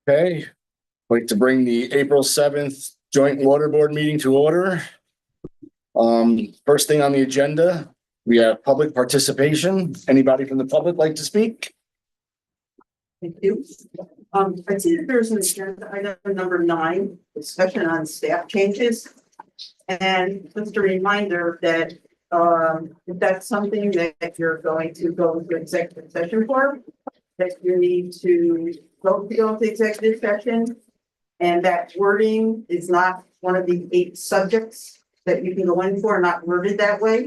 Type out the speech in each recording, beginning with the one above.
Okay, like to bring the April 7th joint water board meeting to order. First thing on the agenda, we have public participation. Anybody from the public like to speak? Thank you. I see that there's an agenda item number 9, discussion on staff changes. And just a reminder that if that's something that you're going to go into executive session for, that you need to go to executive session. And that wording is not one of the 8 subjects that you can go in for, not worded that way.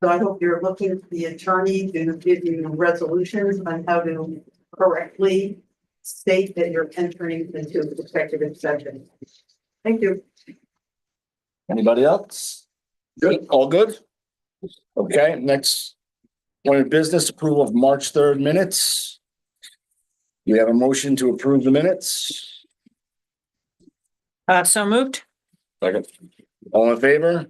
So I hope you're looking for the attorney to give you resolutions on how to correctly state that you're entering into executive session. Thank you. Anybody else? Good, all good? Okay, next one of business, approval of March 3rd minutes. We have a motion to approve the minutes. So moved. Second. All in favor?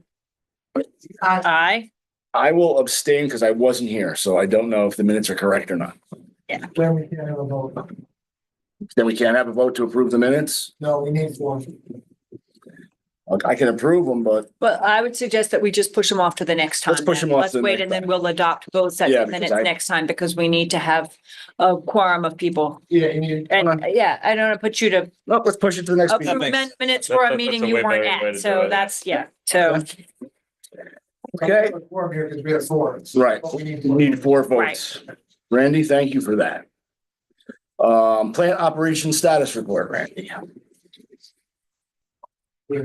Aye. I will abstain because I wasn't here, so I don't know if the minutes are correct or not. Then we can't have a vote. Then we can't have a vote to approve the minutes. No, we need 4. I can approve them, but But I would suggest that we just push them off to the next time. Let's push then. them off Let's to the wait next and then time. we'll adopt both sets Yeah, of because minutes I- next time because we need to have a quorum of people. Yeah, you need. And yeah, I don't want to put you to no, let's push it to the next approve meeting. minutes for a that's meeting a you way weren't better way at. to So do it. that's, yeah, so. Okay. Form here because we have 4. Right, But we need we need 4 votes. Randy, thank you for that. Plant operation status report, Randy. It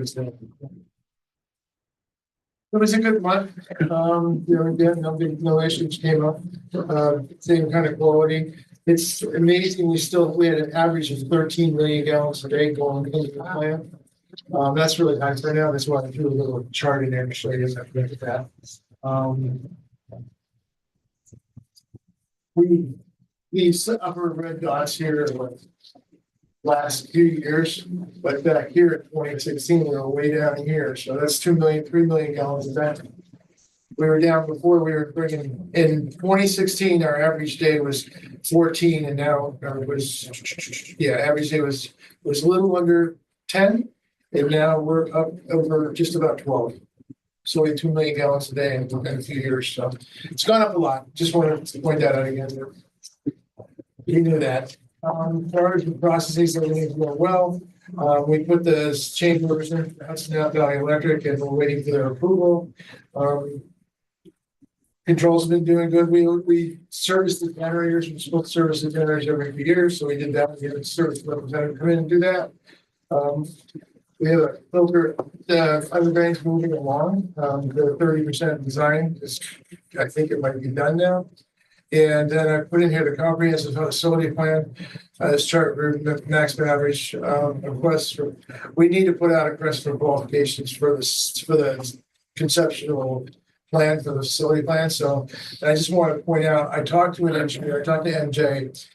was a good month. No issues came up. Same kind of quality. It's amazing. We had an average of 13 million gallons a day going into the plant. That's really high for now. That's why I threw a little chart in there to show you that. These upper red dots here are last few years, but back here in 2016, we were way down here. So that's 3 million gallons of that. We were down before. We were bringing in 2016, our average day was 14, and now average day was a little under 10, and now we're up over just about 12. So we have 2 million gallons a day in a few years. So it's gone up a lot. Just wanted to point that out again. You knew that. As far as the processes, everything's going well. We put the change orders in Hudson Valley Electric and we're waiting for their approval. Control's been doing good. We service the generators. We're supposed to service the generators every few years. So we did that. We had a service representative come in and do that. We have a filter, underground's moving along. The 30% design is, I think it might be done now. And then I put in here the comprehensive facility plan, this chart, maximum average requests for, we need to put out a request for qualifications for the conceptual plan for the facility plan. So I just want to point out, I talked to an engineer, I talked to MJ,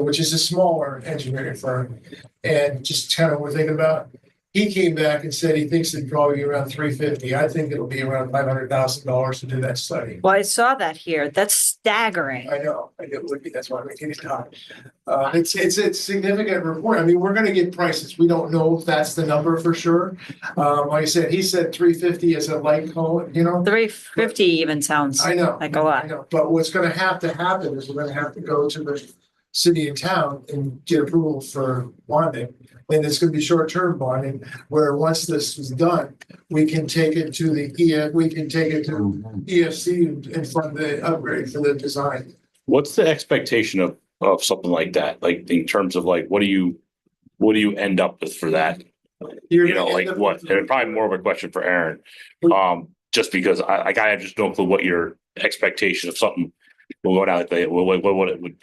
which is a smaller engineering firm, and just kind of we're thinking about. He came back and said he thinks it'd probably be around 350. I think it'll be around $500,000 to do that study. Well, I saw that here. That's staggering. I know, it would be, that's why I'm making it talk. It's a significant report. I mean, we're gonna get prices. We don't know if that's the number for sure. Like I said, he said 350 as a light cone, 350 even sounds I know. like a I lot. know, but what's gonna have to happen is we're gonna have to go to the city and town and get approval for bonding. And it's gonna be short-term bonding, where once this is done, we can take it to EFC and fund the upgrade for the design. What's the expectation of something like that? Like in terms of like, what do you end up with for that? You're You know, gonna like end up what? with- And probably more of a question for Aaron. Just because I have just no clue what your expectation of something will go down like that. What it would.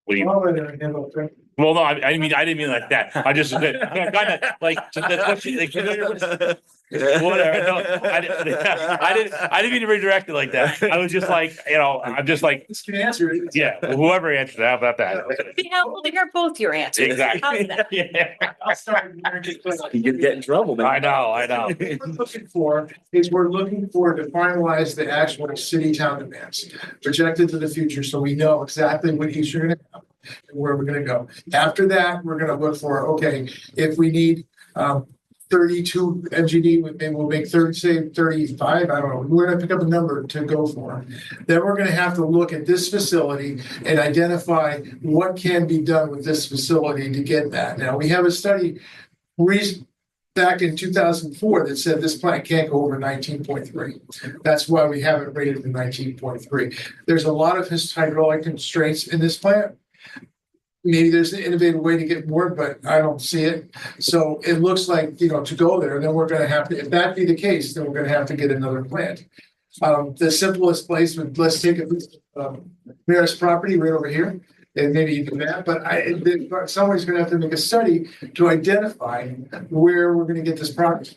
What do you? I'll let Aaron handle it. Well, no, I didn't mean like that. I just kind of like that's what she like. Whatever. No, I didn't mean to redirect it like that. I was just like, I'm just like, This can answer it. yeah. Whoever answered, how about that? It'd be helpful to hear both your answers. Exactly. How's that? Yeah. I'll start. You could get in trouble, man. I know. What we're looking for is we're looking for to finalize the actual city town demands projected to the future, so we know exactly what each you're gonna have. where we're gonna go. After that, we're gonna look for, okay, if we need 32 MGD, maybe we'll make 30, say 35, I don't know. We're gonna pick up a number to go for. Then we're gonna have to look at this facility and identify what can be done with this facility to get that. Now, we have a study back in 2004 that said this plant can't go over 19.3. That's why we have it rated to 19.3. There's a lot of hydraulic constraints in this plant. Maybe there's an innovative way to get more, but I don't see it. So it looks like, to go there, then we're gonna have to, if that be the case, then we're gonna have to get another plant. The simplest place would, let's take a Maris property right over here. And maybe you do that, but somebody's gonna have to make a study to identify where we're gonna get this product.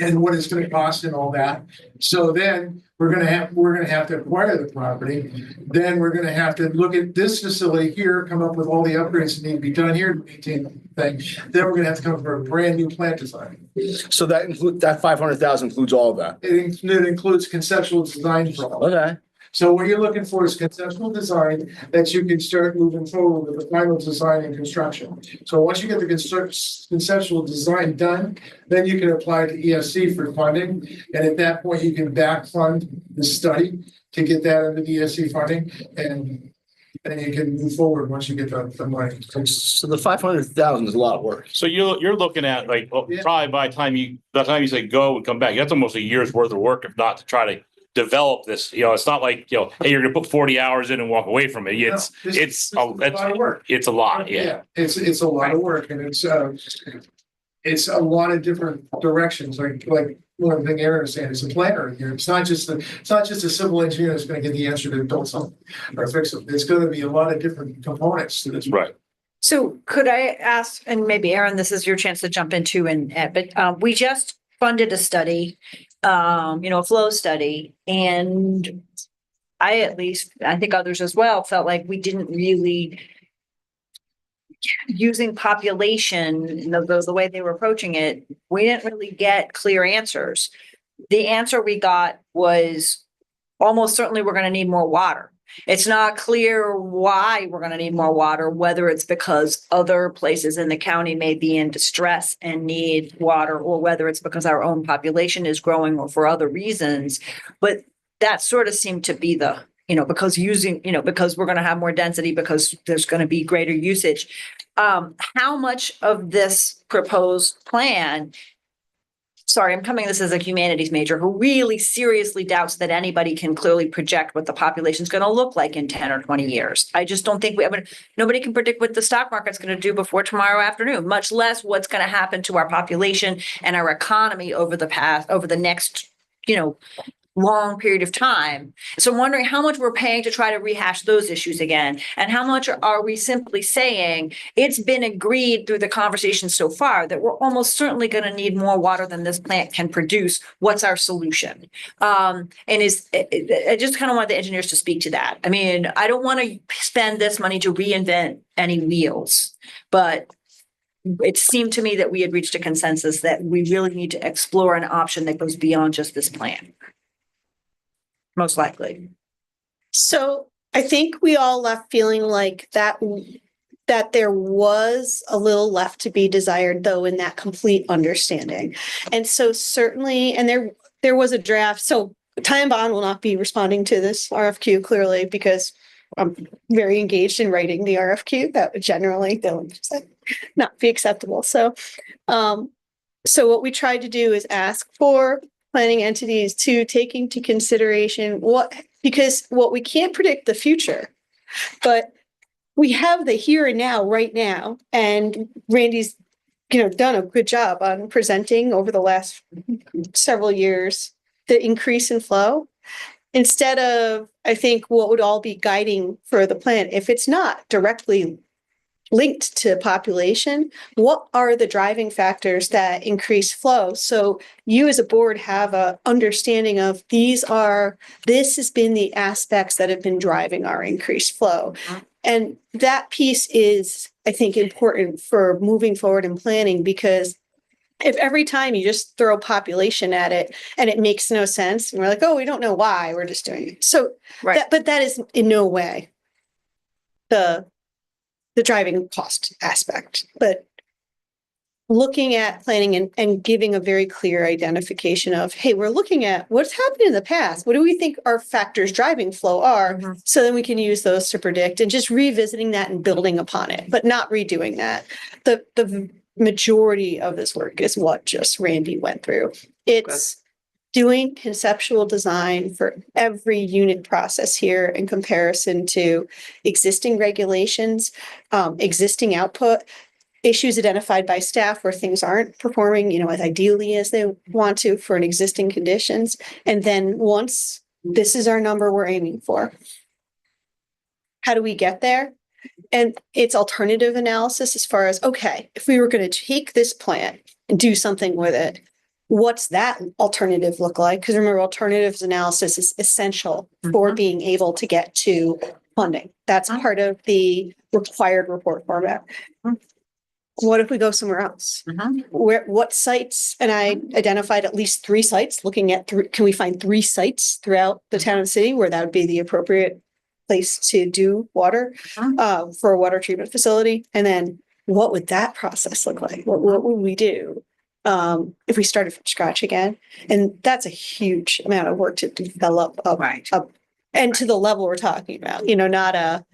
And what it's gonna cost and all that. So then we're gonna have to acquire the property. Then we're gonna have to look at this facility here, come up with all the upgrades that need to be done here to maintain the thing. Then we're gonna have to come up with a brand new plant design. So that 500,000 includes all of that. It includes conceptual design for all. Okay. So what you're looking for is conceptual design that you can start moving forward with the final design and construction. So once you get the conceptual design done, then you can apply to ESC for funding. And at that point, you can back fund the study to get that under the ESC funding. And you can move forward once you get the money. So the 500,000 is a lot of work. So you're looking at like, probably by the time you say go and come back, that's almost a year's worth of work, if not to try to develop this. It's not like, hey, you're gonna put 40 hours in and walk away from it. It's a lot of work. It's a lot. Yeah. It's a lot of work, and it's a lot of different directions. Like one thing Aaron was saying, it's a planner here. It's not just a civil engineer that's going to get the answer to build something or fix it. It's going to be a lot of different components to this. Right. So could I ask, and maybe Aaron, this is your chance to jump into but we just funded a study, a flow study, and I think others as well, felt like we didn't really, using population, the way they were approaching it, we didn't really get clear answers. The answer we got was almost certainly we're going to need more water. It's not clear why we're going to need more water, whether it's because other places in the county may be in distress and need water, or whether it's because our own population is growing or for other reasons. But that sort of seemed to be because we're going to have more density, because there's going to be greater usage. How much of this proposed plan, sorry, I'm coming this as a humanities major who really seriously doubts that anybody can clearly project what the population is going to look like in 10 or 20 years. I just don't think nobody can predict what the stock market's going to do before tomorrow afternoon, much less what's going to happen to our population and our economy over the next, long period of time. So I'm wondering how much we're paying to try to rehash those issues again, and how much are we simply saying it's been agreed through the conversation so far that we're almost certainly going to need more water than this plant can produce. What's our solution? I just kind of want the engineers to speak to that. I mean, I don't want to spend this money to reinvent any wheels, but it seemed to me that we had reached a consensus that we really need to explore an option that goes beyond just this plan. Most likely. So I think we all left feeling like that there was a little left to be desired, though, in that complete understanding. And so certainly, and there was a draft. So Ty and Bond will not be responding to this RFQ clearly, because I'm very engaged in writing the RFQ. That would generally not be acceptable. So what we tried to do is ask for planning entities to take into consideration because we can't predict the future, but we have the here and now, right now. And Randy's, done a good job on presenting over the last several years, the increase in flow. Instead of, I think, what would all be guiding for the plan, if it's not directly linked to population, what are the driving factors that increase flow? So you as a board have a understanding of this has been the aspects that have been driving our increased flow. And that piece is, I think, important for moving forward in planning, because if every time you just throw population at it and it makes no sense, and we're like, oh, we don't know why, we're just doing it. So, right. But that is in no way the the driving cost aspect, but looking at planning and giving a very clear identification of, hey, we're looking at what's happened in the past. What do we think our factors driving flow are? Mhm. So then we can use those to predict and just revisiting that and building upon it, but not redoing that. The majority of this work is what just Randy went through. It's doing conceptual design for every unit process here in comparison to existing regulations, existing output, issues identified by staff where things aren't performing, as ideally as they want to for an existing conditions. And then once this is our number we're aiming for, how do we get there? And it's alternative analysis as far as, okay, if we were going to take this plan and do something with it, what's that alternative look like? Because remember, alternatives analysis is essential for being able to get to funding. That's part of the required report format. What if we go somewhere else? What sites? And I identified at least 3 sites, looking at can we find 3 sites throughout the town and city where that would be the appropriate place to do water for a water treatment facility? And then what would that process look like? What would we do if we started from scratch again? And that's a huge amount of work to develop up and to the level we're talking about, not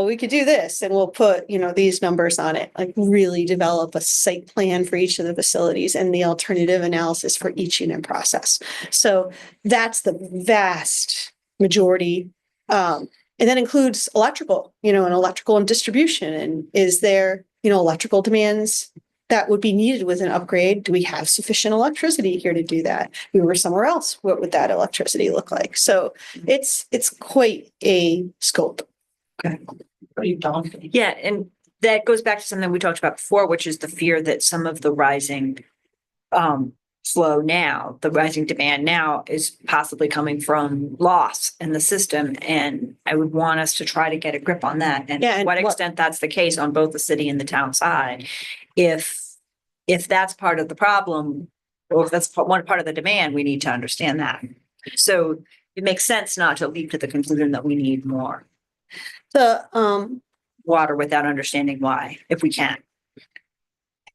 we could do this and we'll put, these numbers on it, like really develop a site plan for each of the facilities and the alternative analysis for each unit process. So that's the vast majority. And that includes electrical, and electrical and distribution. And is there, electrical demands that would be needed with an upgrade? Do we have sufficient electricity here to do that? If we were somewhere else, what would that electricity look like? So it's quite a scope. Yeah, and that goes back to something we talked about before, which is the fear that some of the rising flow now, the rising demand now is possibly coming from loss in the system. And I would want us to try to get a grip on that and to what extent that's the case on both the city and the town side. If that's part of the problem, or if that's one part of the demand, we need to understand that. So it makes sense not to leap to the conclusion that we need more water without understanding why, if we can.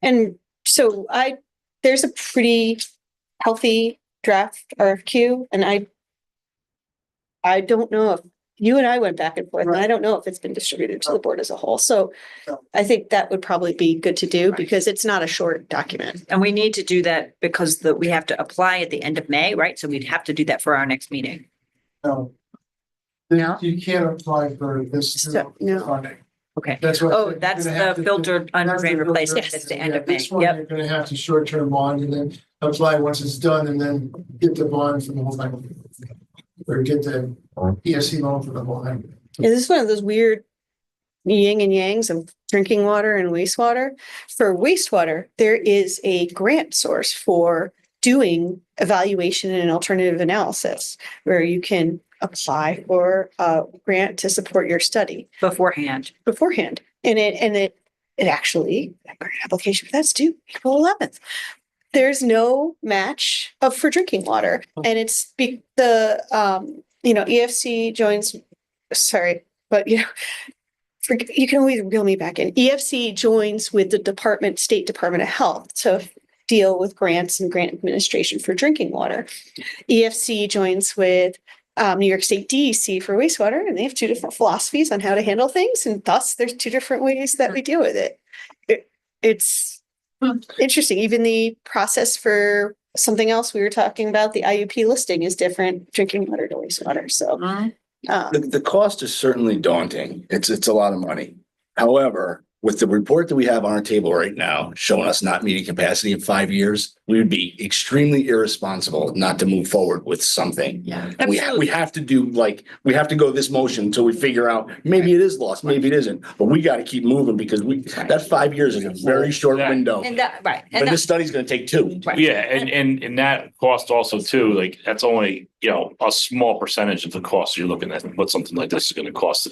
And so there's a pretty healthy draft RFQ, and I don't know if you and I went back and forth, and I don't know if it's been distributed to the board as a whole. So I think that would probably be good to do because it's not a short document. And we need to do that because we have to apply at the end of May, right? So we'd have to do that for our next meeting. No. No? You can't apply for this. No. Funding. Okay. That's what. Oh, that's the filtered undrained replacement. It's the end of May. This one, Yep. you're gonna have to short-term bond and then apply once it's done and then get the bond for the whole thing. Or get the ESC loan for the whole thing. Is this one of those weird yin and yangs of drinking water and wastewater? For wastewater, there is a grant source for doing evaluation and alternative analysis where you can apply for a grant to support your study Beforehand. And it actually, that grant application for that's due April 11th. There's no match for drinking water. And it's EFC joins, sorry, but you can always reel me back in. EFC joins with the State Department of Health to deal with grants and grant administration for drinking water. EFC joins with New York State DEC for wastewater, and they have 2 different philosophies on how to handle things. And thus there's 2 different ways that we deal with it. It's interesting. Even the process for something else we were talking about, the IUP listing is different, drinking water to wastewater. So The cost is certainly daunting. It's a lot of money. However, with the report that we have on our table right now, showing us not meeting capacity in 5 years, we would be extremely irresponsible not to move forward with something. Yeah. And we have to we have to go this motion until we figure out, maybe it is lost, maybe it isn't, but we got to keep moving because that 5 years is a very short window. And that, right. But this study's going to take 2. Right. Yeah, and that cost also too, like, that's only, a small percentage of the cost you're looking at, what something like this is gonna cost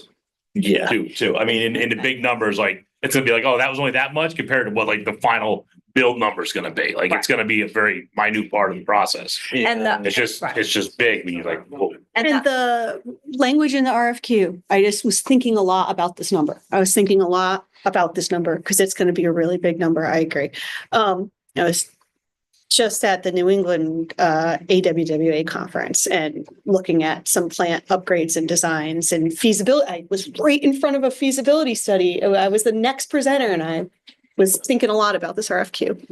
Yeah. too. I mean, in the big numbers, like, it's gonna be like, oh, that was only that much compared to what, like, the final build number's gonna be. Like, it's gonna be a very minute part of the process. And the- It's just big when you're like, whoa. And And the- the language in the RFQ, I just was thinking a lot about this number. I was thinking a lot about this number because it's going to be a really big number. I agree. I was just at the New England AWWA conference and looking at some plant upgrades and designs and feasibility. I was right in front of a feasibility study. I was the next presenter and I was thinking a lot about this RFQ.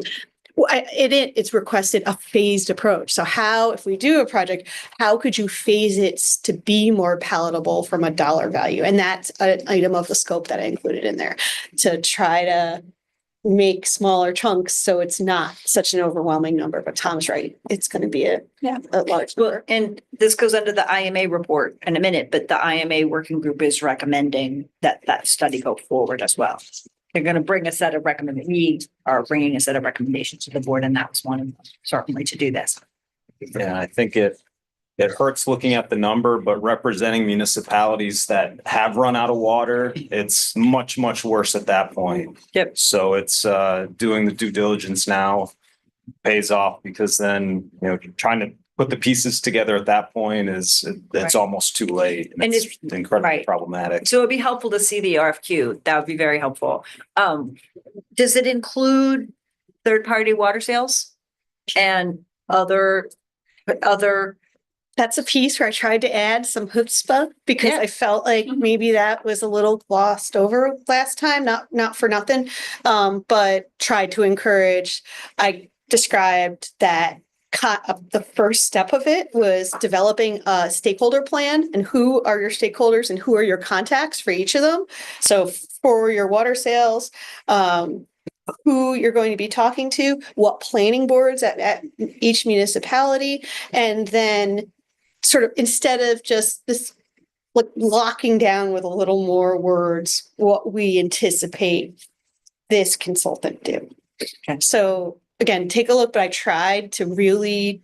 Well, it's requested a phased approach. So how, if we do a project, how could you phase it to be more palatable from a dollar value? And that's an item of the scope that I included in there to try to make smaller chunks so it's not such an overwhelming number. But Tom's right. It's going to be a large Well, number. and this goes under the IMA report in a minute, but the IMA working group is recommending that that study go forward as well. They're going to bring a set of we are bringing a set of recommendations to the board, and that was one of them, certainly to do this. Yeah, I think it hurts looking at the number, but representing municipalities that have run out of water, it's much, much worse at that point. Yep. So it's doing the due diligence now pays off because then, trying to put the pieces together at that point it's Right. almost too late. And It's incredibly right. problematic. So it'd be helpful to see the RFQ. That would be very helpful. Does it include third-party water sales and other? That's a piece where I tried to add some chutzpah because Yeah. I felt like maybe that was a little glossed over last time, not for nothing. But tried to encourage, I described that the first step of it was developing a stakeholder plan and who are your stakeholders and who are your contacts for each of them. So for your water sales, who you're going to be talking to, what planning boards at each municipality, and then sort of instead of just this like locking down with a little more words, what we anticipate this consultant do. Okay. So again, take a look, but I tried to really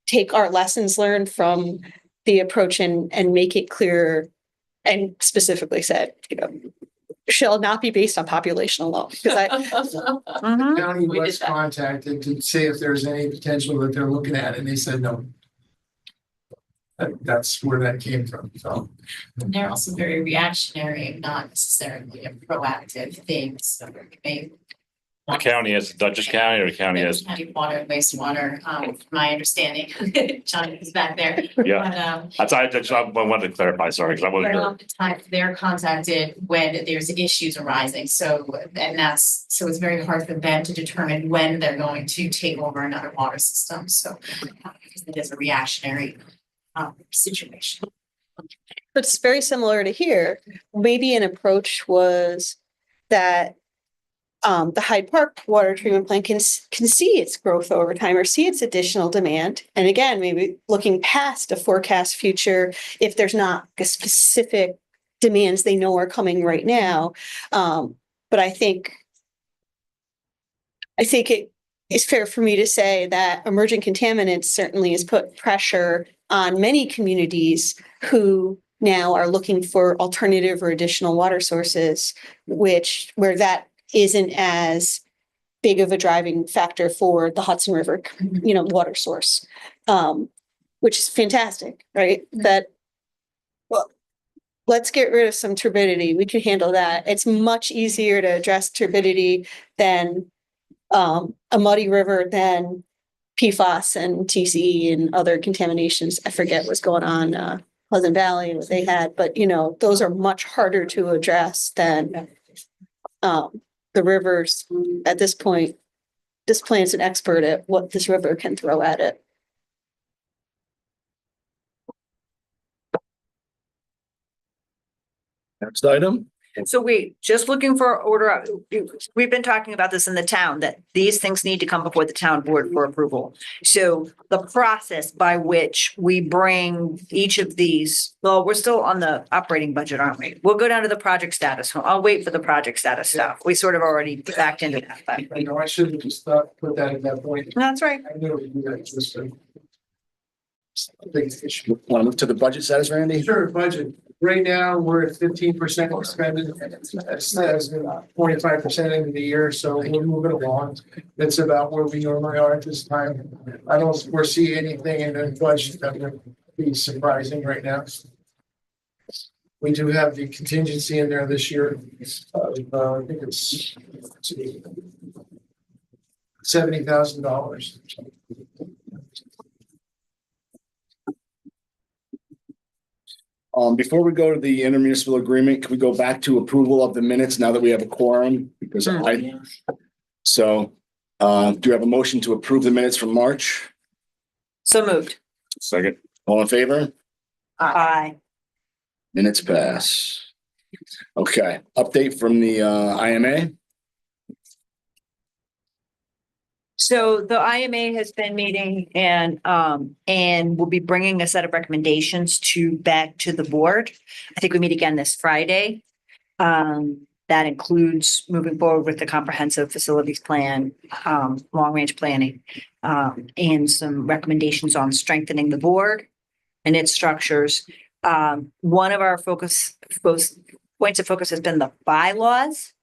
take our lessons learned from the approach and make it clear and specifically said, shall not be based on population alone. Because Mhm. County We did was that. contacted to see if there's any potential that they're looking at, and they said no. That's where that came from, so. And they're also very reactionary, not necessarily a proactive thing, so they. The county has, Dutchess County or the county has, County water and wastewater, my understanding, John is back there. yeah. But, I just wanted to clarify, sorry, because I wasn't But sure. oftentimes they're contacted when there's issues arising, so, so it's very hard for them to determine when they're going to take over another water system, so. Because it is a reactionary, situation. But it's very similar to here. Maybe an approach was that the Hyde Park water treatment plant can see its growth over time or see its additional demand. And again, maybe looking past a forecast future, if there's not a specific demands they know are coming right now. But I think it is fair for me to say that emerging contaminants certainly has put pressure on many communities who now are looking for alternative or additional water sources, where that isn't as big of a driving factor for the Hudson River, water source, which is fantastic, right? Well, let's get rid of some turbidity. We can handle that. It's much easier to address turbidity than a muddy river than PFAS and TCE and other contaminations. I forget what's going on, Pleasant Valley, what they had, but those are much harder to address than the rivers. At this point, this plant's an expert at what this river can throw at it. Next item. So just looking for order, we've been talking about this in the town, that these things need to come before the town board for approval. So the process by which we bring each of these, well, we're still on the operating budget, aren't we? We'll go down to the project status. I'll wait for the project status stuff. We sort of already backed into that. But I should have just put that at that point. that's right. I knew it would be that, just, Big issue. Want to move to the budget status, Randy? Sure, budget. Right now, we're at 15% expended. That's 45% into the year, so we're moving along. That's about where we normally are at this time. I don't foresee anything in the budget that would be surprising right now. We do have the contingency in there this year. I think it's $70,000. Before we go to the intermunicipal agreement, can we go back to approval of the minutes now that we have a quorum? Because do you have a motion to approve the minutes from March? So moved. Second. All in favor? Aye. Minutes pass. Okay, update from the IMA. So the IMA has been meeting and will be bringing a set of recommendations back to the board. I think we meet again this Friday. That includes moving forward with the comprehensive facilities plan, long-range planning, and some recommendations on strengthening the board and its structures. One of our points of focus has been the bylaws.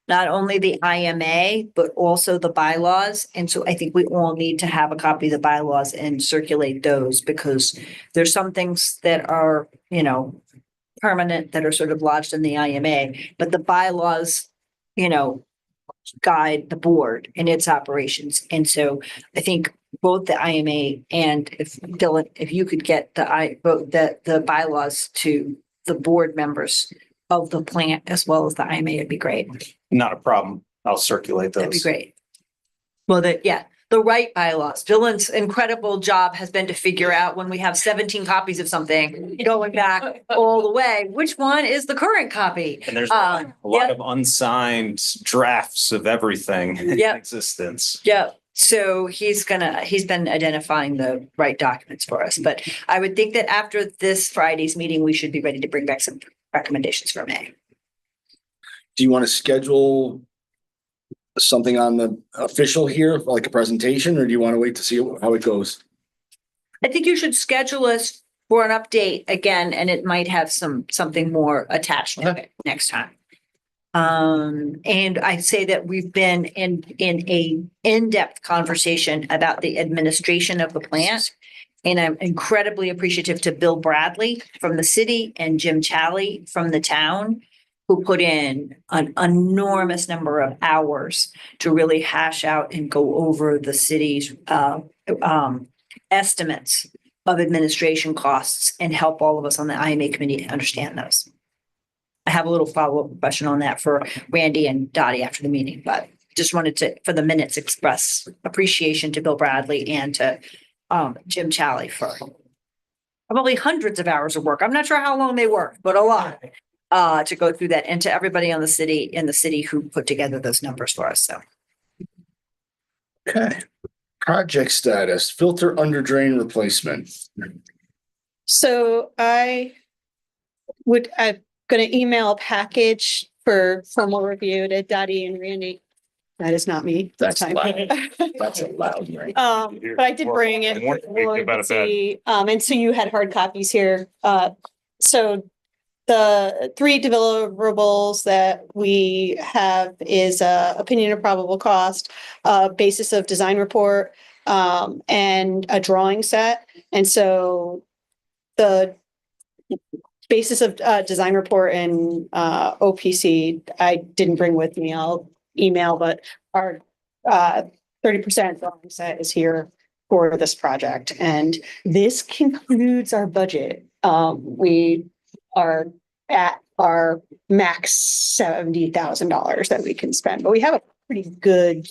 Not only the IMA, but also the bylaws. And so I think we all need to have a copy of the bylaws and circulate those because there's some things that are, permanent that are sort of lodged in the IMA, but the bylaws, guide the board in its operations. And so I think both the IMA and if Dylan, if you could get the bylaws to the board members of the plant as well as the IMA, it'd be great. Not a problem. I'll circulate those. That'd be great. Well, the right bylaws. Dylan's incredible job has been to figure out when we have 17 copies of something going back all the way, which one is the current copy? And there's a lot of unsigned drafts of everything in Yep. existence. Yeah. So he's been identifying the right documents for us, but I would think that after this Friday's meeting, we should be ready to bring back some recommendations for May. Do you want to schedule something on the official here, like a presentation, or do you want to wait to see how it goes? I think you should schedule us for an update again, and it might have something more attached to it next time. And I say that we've been in a in-depth conversation about the administration of the plant. And I'm incredibly appreciative to Bill Bradley from the city and Jim Challey from the town, who put in an enormous number of hours to really hash out and go over the city's estimates of administration costs and help all of us on the IMA committee understand those. I have a little follow-up question on that for Randy and Dottie after the meeting, but just wanted to, for the minutes, express appreciation to Bill Bradley and to Jim Challey for probably hundreds of hours of work. I'm not sure how long they worked, but a lot. To go through that, and to everybody in the city who put together those numbers for us. So. Okay. Project status, filter under drain replacement. So I'm gonna email a package for formal review to Dottie and Randy. That is not me. That's Time. loud. That's a loud, right? But I did bring it. And so you had hard copies here. So the 3 deliverables that we have is opinion of probable cost, basis of design report, and a drawing set. And so the basis of design report and OPC, I didn't bring with me. I'll email, but our 30% drawing set is here for this project. And this concludes our budget. We are at our max $70,000 that we can spend, but we have a pretty good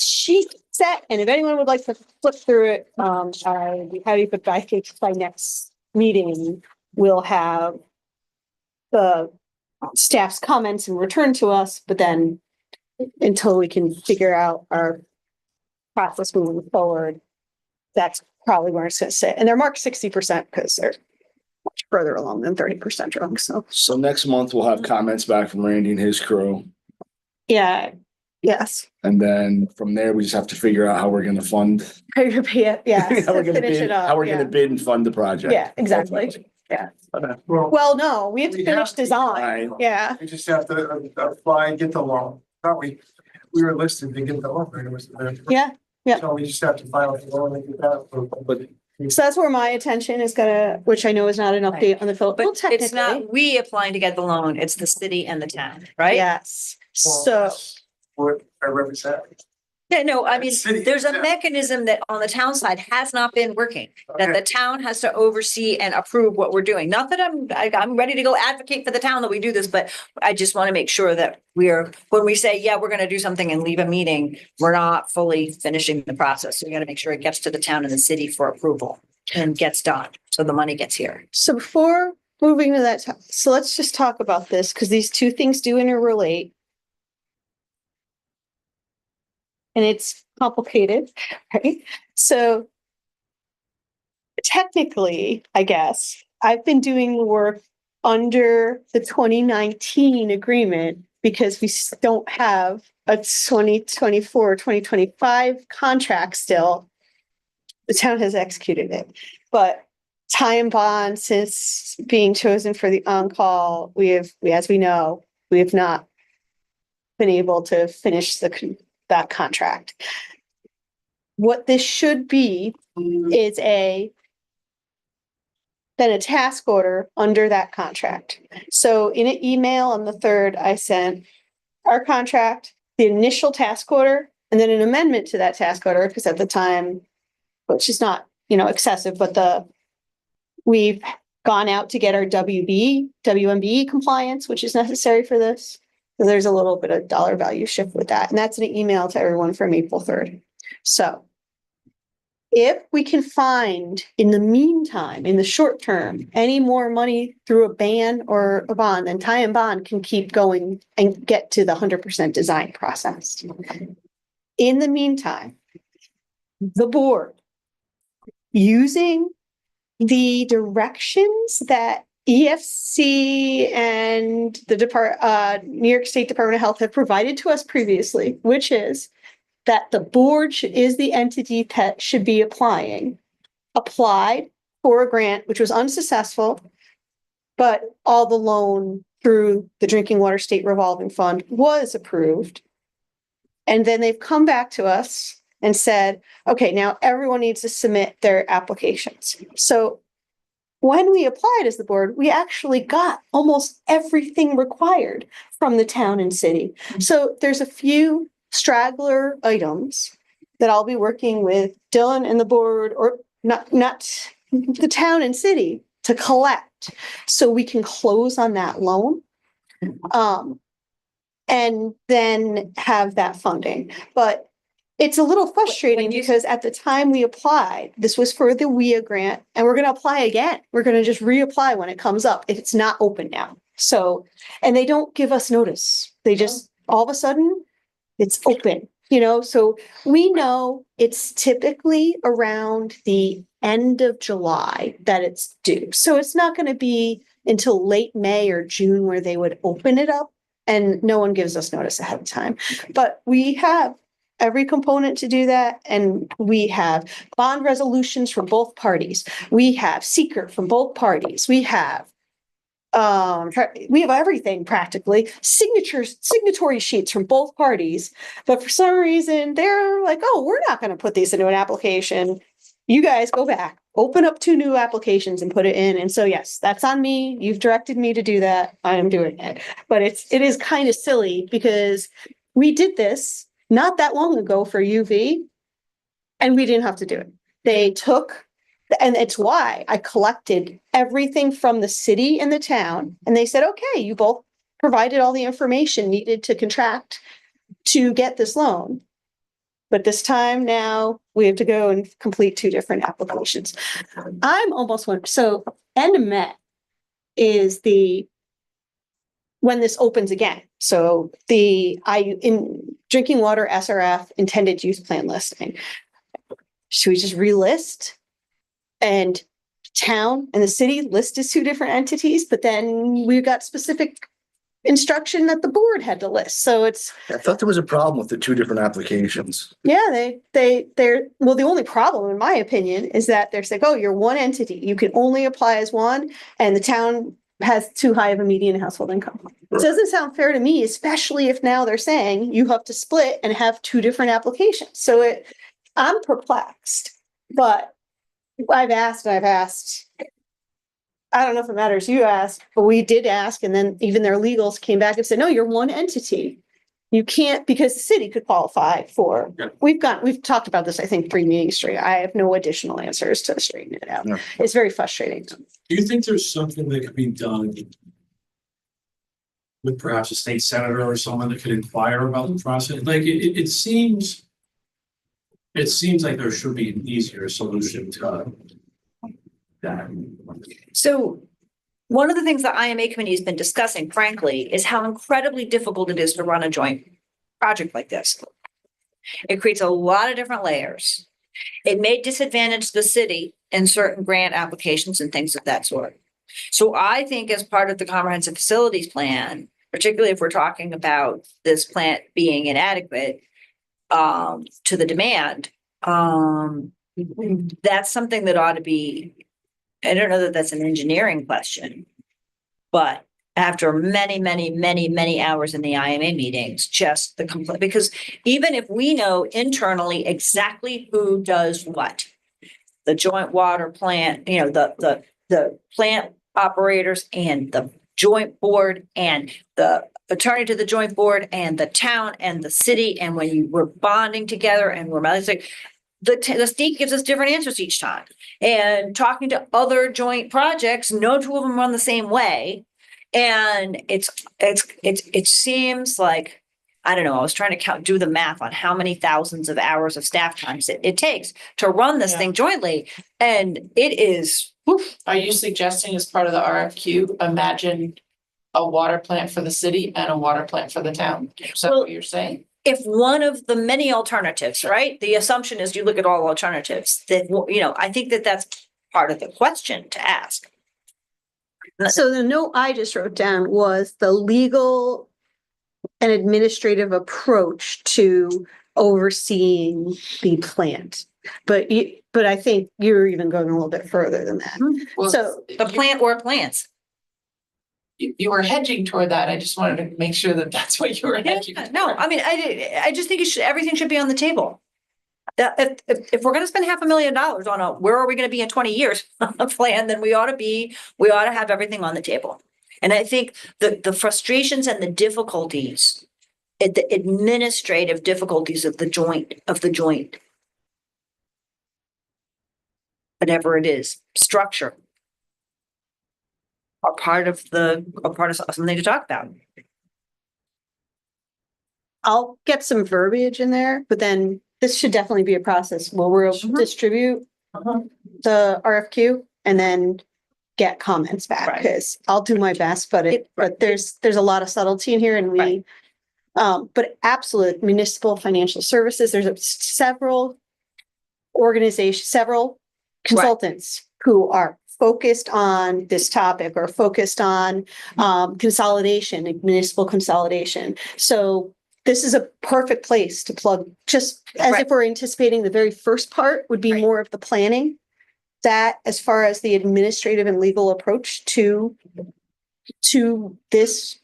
sheet set. And if anyone would like to flip through it, I'd be happy, but I think by next meeting, we'll have the staff's comments and return to us, but then until we can figure out our process moving forward, that's probably where it's gonna sit. And they're marked 60% because they're much further along than 30% drunk. So next month we'll have comments back from Randy and his crew. yeah, Yes. And then from there, we just have to figure out how we're gonna fund. Yes, How we're to gonna finish bid, it up. how we're yeah. gonna bid and fund the project. Yeah, exactly. Well, Well, no, we have to We finish have to, design. right. Yeah. we just have to apply and get the loan. Thought we were listed to get the loan. It was Yeah. Yeah. So we just have to file the loan and get that. But So that's where my attention is gonna, which I know is not an update on the Philip. Well, But it's technically, not we applying to get the loan, it's the city and the town, right? yes. So, what I represent. Yeah, no, I mean, City and there's a town. mechanism that on the town side has not been working, that the town has to oversee and approve what we're doing. Not that I'm ready to go advocate for the town that we do this, but I just want to make sure that we're, when we say, yeah, we're gonna do something and leave a meeting, we're not fully finishing the process. So we gotta make sure it gets to the town and the city for approval and gets done, so the money gets here. so before moving to that, so let's just talk about this, because these two things do interrelate. And it's complicated, right? So technically, I guess, I've been doing the work under the 2019 agreement because we don't have a 2024, 2025 contract still. The town has executed it, but tie and bond, since being chosen for the on-call, as we know, we have not been able to finish that contract. What this should be is then a task order under that contract. So in an email on the 3rd, I sent our contract, the initial task order, and then an amendment to that task order, because at the time, which is not, excessive, but we've gone out to get our WMB compliance, which is necessary for this. So there's a little bit of dollar value shift with that. And that's an email to everyone from April 3rd. So if we can find in the meantime, in the short term, any more money through a ban or a bond, then tie and bond can keep going and get to the 100% design process. In the meantime, the board, using the directions that EFC and the New York State Department of Health have provided to us previously, which is that the board is the entity that should be applied for a grant, which was unsuccessful, but all the loan through the Drinking Water State Revolving Fund was approved. And then they've come back to us and said, okay, now everyone needs to submit their applications. So when we applied as the board, we actually got almost everything required from the town and city. So there's a few straggler items that I'll be working with Dylan and the board, or not the town and city, to collect so we can close on that loan. And then have that funding. But it's a little frustrating because at the time we applied, this was for the WIA grant, and we're gonna apply again. We're gonna just reapply when it comes up, if it's not open now. So, and they don't give us notice. They just, all of a sudden, it's open, so we know it's typically around the end of July that it's due. So it's not gonna be until late May or June where they would open it up, and no one gives us notice ahead of time. But we have every component to do that, and we have bond resolutions from both parties. We have seeker from both parties. We have everything practically, signatory sheets from both parties. But for some reason, they're like, oh, we're not going to put these into an application. You guys go back, open up 2 new applications and put it in. And so, yes, that's on me. You've directed me to do that. I am doing it. But it is kind of silly because we did this not that long ago for UV, and we didn't have to do it. They took, and it's why I collected everything from the city and the town, and they said, okay, you both provided all the information needed to contract to get this loan. But this time now we have to go and complete 2 different applications. I'm almost so end of May is when this opens again. So in drinking water SRF intended use plan listing. Should we just relist? And town and the city list as 2 different entities, but then we've got specific instruction that the board had to list. So it's, I thought there was a problem with the two different applications. yeah, well, the only problem, in my opinion, is that they're saying, oh, you're one entity. You can only apply as one, and the town has too high of a median household income. It doesn't sound fair to me, especially if now they're saying you have to split and have two different applications. So I'm perplexed, but I've asked and I've asked. I don't know if it matters, you asked, but we did ask, and then even their legals came back and said, no, you're one entity. You can't, because the city could qualify for, we've talked about this, I think, 3 meetings straight. I have no additional answers to straighten it out. Yeah. It's very frustrating. Do you think there's something that could be done with perhaps a state senator or someone that could inquire about the process? Like, it seems like there should be an easier solution to that. So one of the things the IMA committee has been discussing, frankly, is how incredibly difficult it is to run a joint project like this. It creates a lot of different layers. It may disadvantage the city in certain grant applications and things of that sort. So I think as part of the comprehensive facilities plan, particularly if we're talking about this plant being inadequate to the demand, that's something that ought to be, I don't know that that's an engineering question, but after many hours in the IMA meetings, just the complete, because even if we know internally exactly who does what, the joint water plant, the plant operators and the joint board and the attorney to the joint board and the town and the city, and when you were bonding together and we're like, the state gives us different answers each time. And talking to other joint projects, no two of them run the same way. And it seems like, I don't know, I was trying to do the math on how many thousands of hours of staff times it takes to run this thing jointly. And it is. Are you suggesting as part of the RFQ, imagine a water plant for the city and a water plant for the town? Is that what you're saying? If one of the many alternatives, right? The assumption is you look at all alternatives, that, I think that that's part of the question to ask. So the note I just wrote down was the legal and administrative approach to overseeing the plant. But I think you're even going a little bit further than that. Well, So The plant or plants. you were hedging toward that. I just wanted to make sure that that's what you were hedging. No, I mean, I just think everything should be on the table. That if we're gonna spend $500,000 on where are we gonna be in 20 years plan, then we ought to have everything on the table. And I think the frustrations and the difficulties, the administrative difficulties of the joint, whatever it is, structure, are part of something to talk about. I'll get some verbiage in there, but then this should definitely be a process where we'll distribute the RFQ and then get comments back, Right. because I'll do my best, but there's a lot of subtlety in here, and Right. but absolute municipal financial services, there's several organizations, several consultants who are focused on this topic or focused on consolidation, municipal consolidation. So this is a perfect place to plug, just as Right. if we're anticipating the very first part would be Right. more of the planning. That as far as the administrative and legal approach to this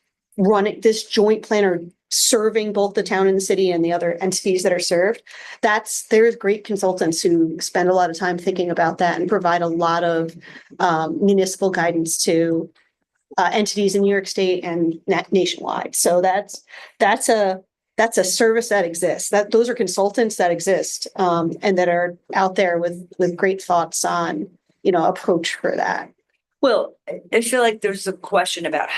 joint plan or serving both the town and the city and the other entities that are served, there's great consultants who spend a lot of time thinking about that and provide a lot of municipal guidance to entities in New York State and nationwide. So that's a service that exists. Those are consultants that exist and that are out there with great thoughts on, approach for that. Well, I feel like there's a question about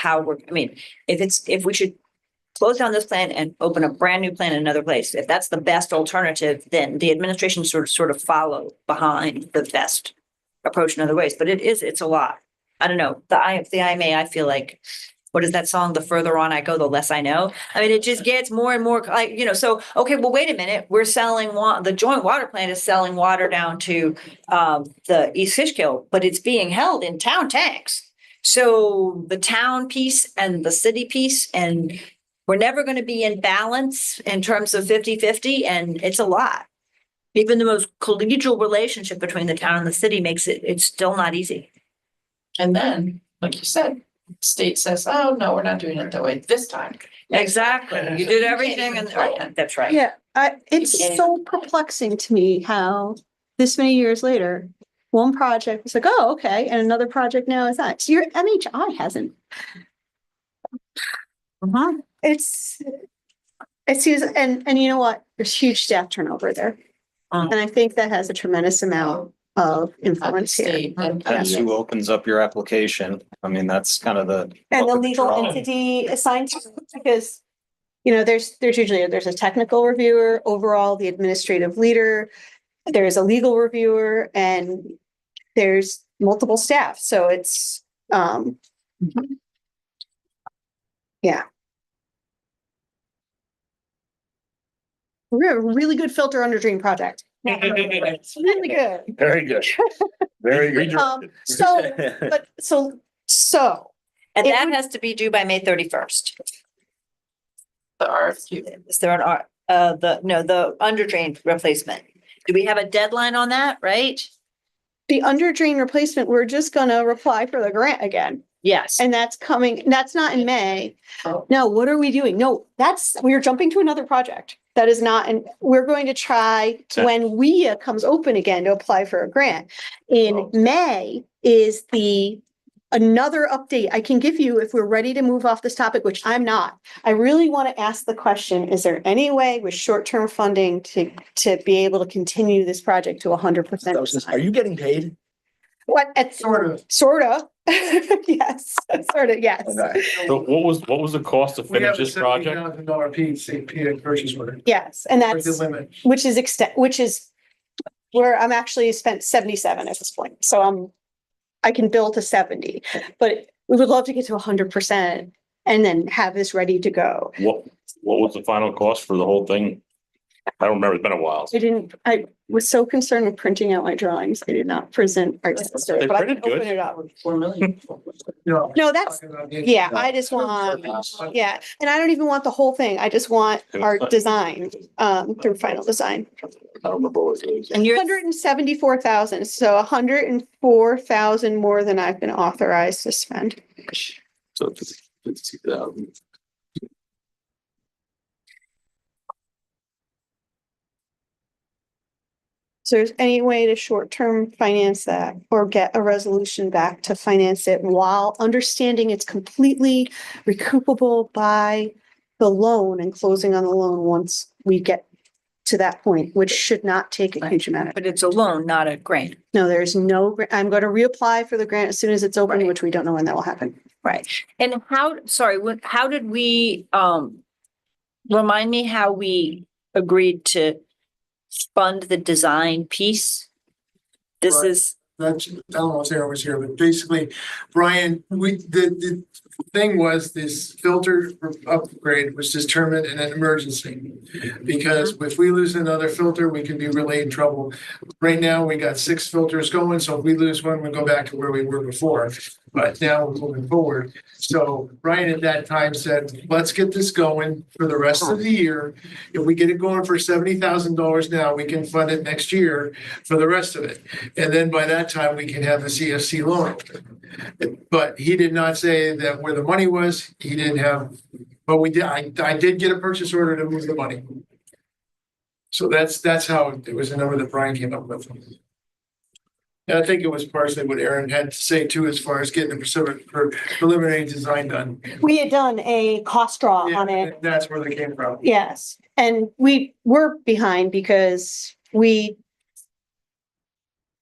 if we should close down this plan and open a brand new plan in another place, if that's the best alternative, then the administration sort of follow behind the best approach in other ways. But it's a lot. I don't know. The IMA, I feel like, what is that song? The further on I go, the less I know. I mean, it just gets more and more like, so, okay, well, wait a minute. We're selling the joint water plant is selling water down to the East Fishkill, but it's being held in town tanks. So the town piece and the city piece, and we're never gonna be in balance in terms of 50-50, and it's a lot. Even the most collegial relationship between the town and the city makes it's still not easy. And then, like you said, state says, oh, no, we're not doing it that way this time. Exactly. You did everything and, that's right. Yeah, it's Yeah. so perplexing to me how this many years later, one project was like, oh, okay, and another project now is that. So your MHI hasn't. It's seems, and you know what? There's huge staff turnover there. And I think that has a tremendous amount of influence here. State and That's who opens up your application. I mean, that's kind of the. And the luck of legal draw. entity assigned to it, because, you know, there's usually, there's a technical reviewer, overall the administrative leader, there's a legal reviewer, and there's multiple staff, so it's, yeah. We have a really good filter under dream project. It's really good. Very good. Very good. So, And It that would- has to be due by May 31st. the RFQ. Is there the under drain replacement? Do we have a deadline on that, right? the under drain replacement, we're just gonna apply for the grant again. Yes. And that's coming, that's not in May. Oh. No, what are we doing? No, we're jumping to another project. That is not, and we're going to try when WIA comes open again to apply for a grant. In May is another update I can give you if we're ready to move off this topic, which I'm not. I really want to ask the question, is there any way with short-term funding to be able to continue this project to 100%? Are you getting paid? What, Sort of. Sorta. Yes, sorta, yes. Okay. So what was the cost to We finish have a this project? $70,000 PCP purchase order. Yes, and That's the that's, limit. which is where I'm actually spent 77 at this point. So I can build to 70, but we would love to get to 100% and then have this ready to go. What was the final cost for the whole thing? I don't remember. It's been a while. I was so concerned with printing out my drawings. I did not present art sister, They but I can printed good. open it up. 4 million. No. No, that's, yeah, I just want, yeah, and I don't even want the whole thing. I just want art design, through final design. I don't remember what it is. And you're, 174,000, so 104,000 more than I've been authorized to spend. So 52,000. So there's any way to short-term finance that or get a resolution back to finance it while understanding it's completely recoupable by the loan and closing on the loan once we get to that point, which should not take a huge amount of. but it's a loan, not a grant. No, there's no, I'm going to reapply for the grant as soon as it's open, which we don't know when that will happen. Right. And how did we, remind me how we agreed to fund the design piece? This Right. is, That's, Alan was here, but basically, Brian, the thing was this filter upgrade was determined in an emergency. Because if we lose another filter, we can be really in trouble. Right now, we got 6 filters going, so if we lose one, we go back to where we were before. But now we're moving forward. So Brian at that time said, let's get this going for the rest of the year. If we get it going for $70,000 now, we can fund it next year for the rest of it. And then by that time, we can have the CFC loan. But he did not say that where the money was, he didn't have, but we did, I did get a purchase order to move the money. So that's how it was a number that Brian came up with. And I think it was partially what Aaron had to say too, as far as getting the preliminary design done. We had done a cost draw on Yeah, it. that's where they came from. Yes, and we were behind because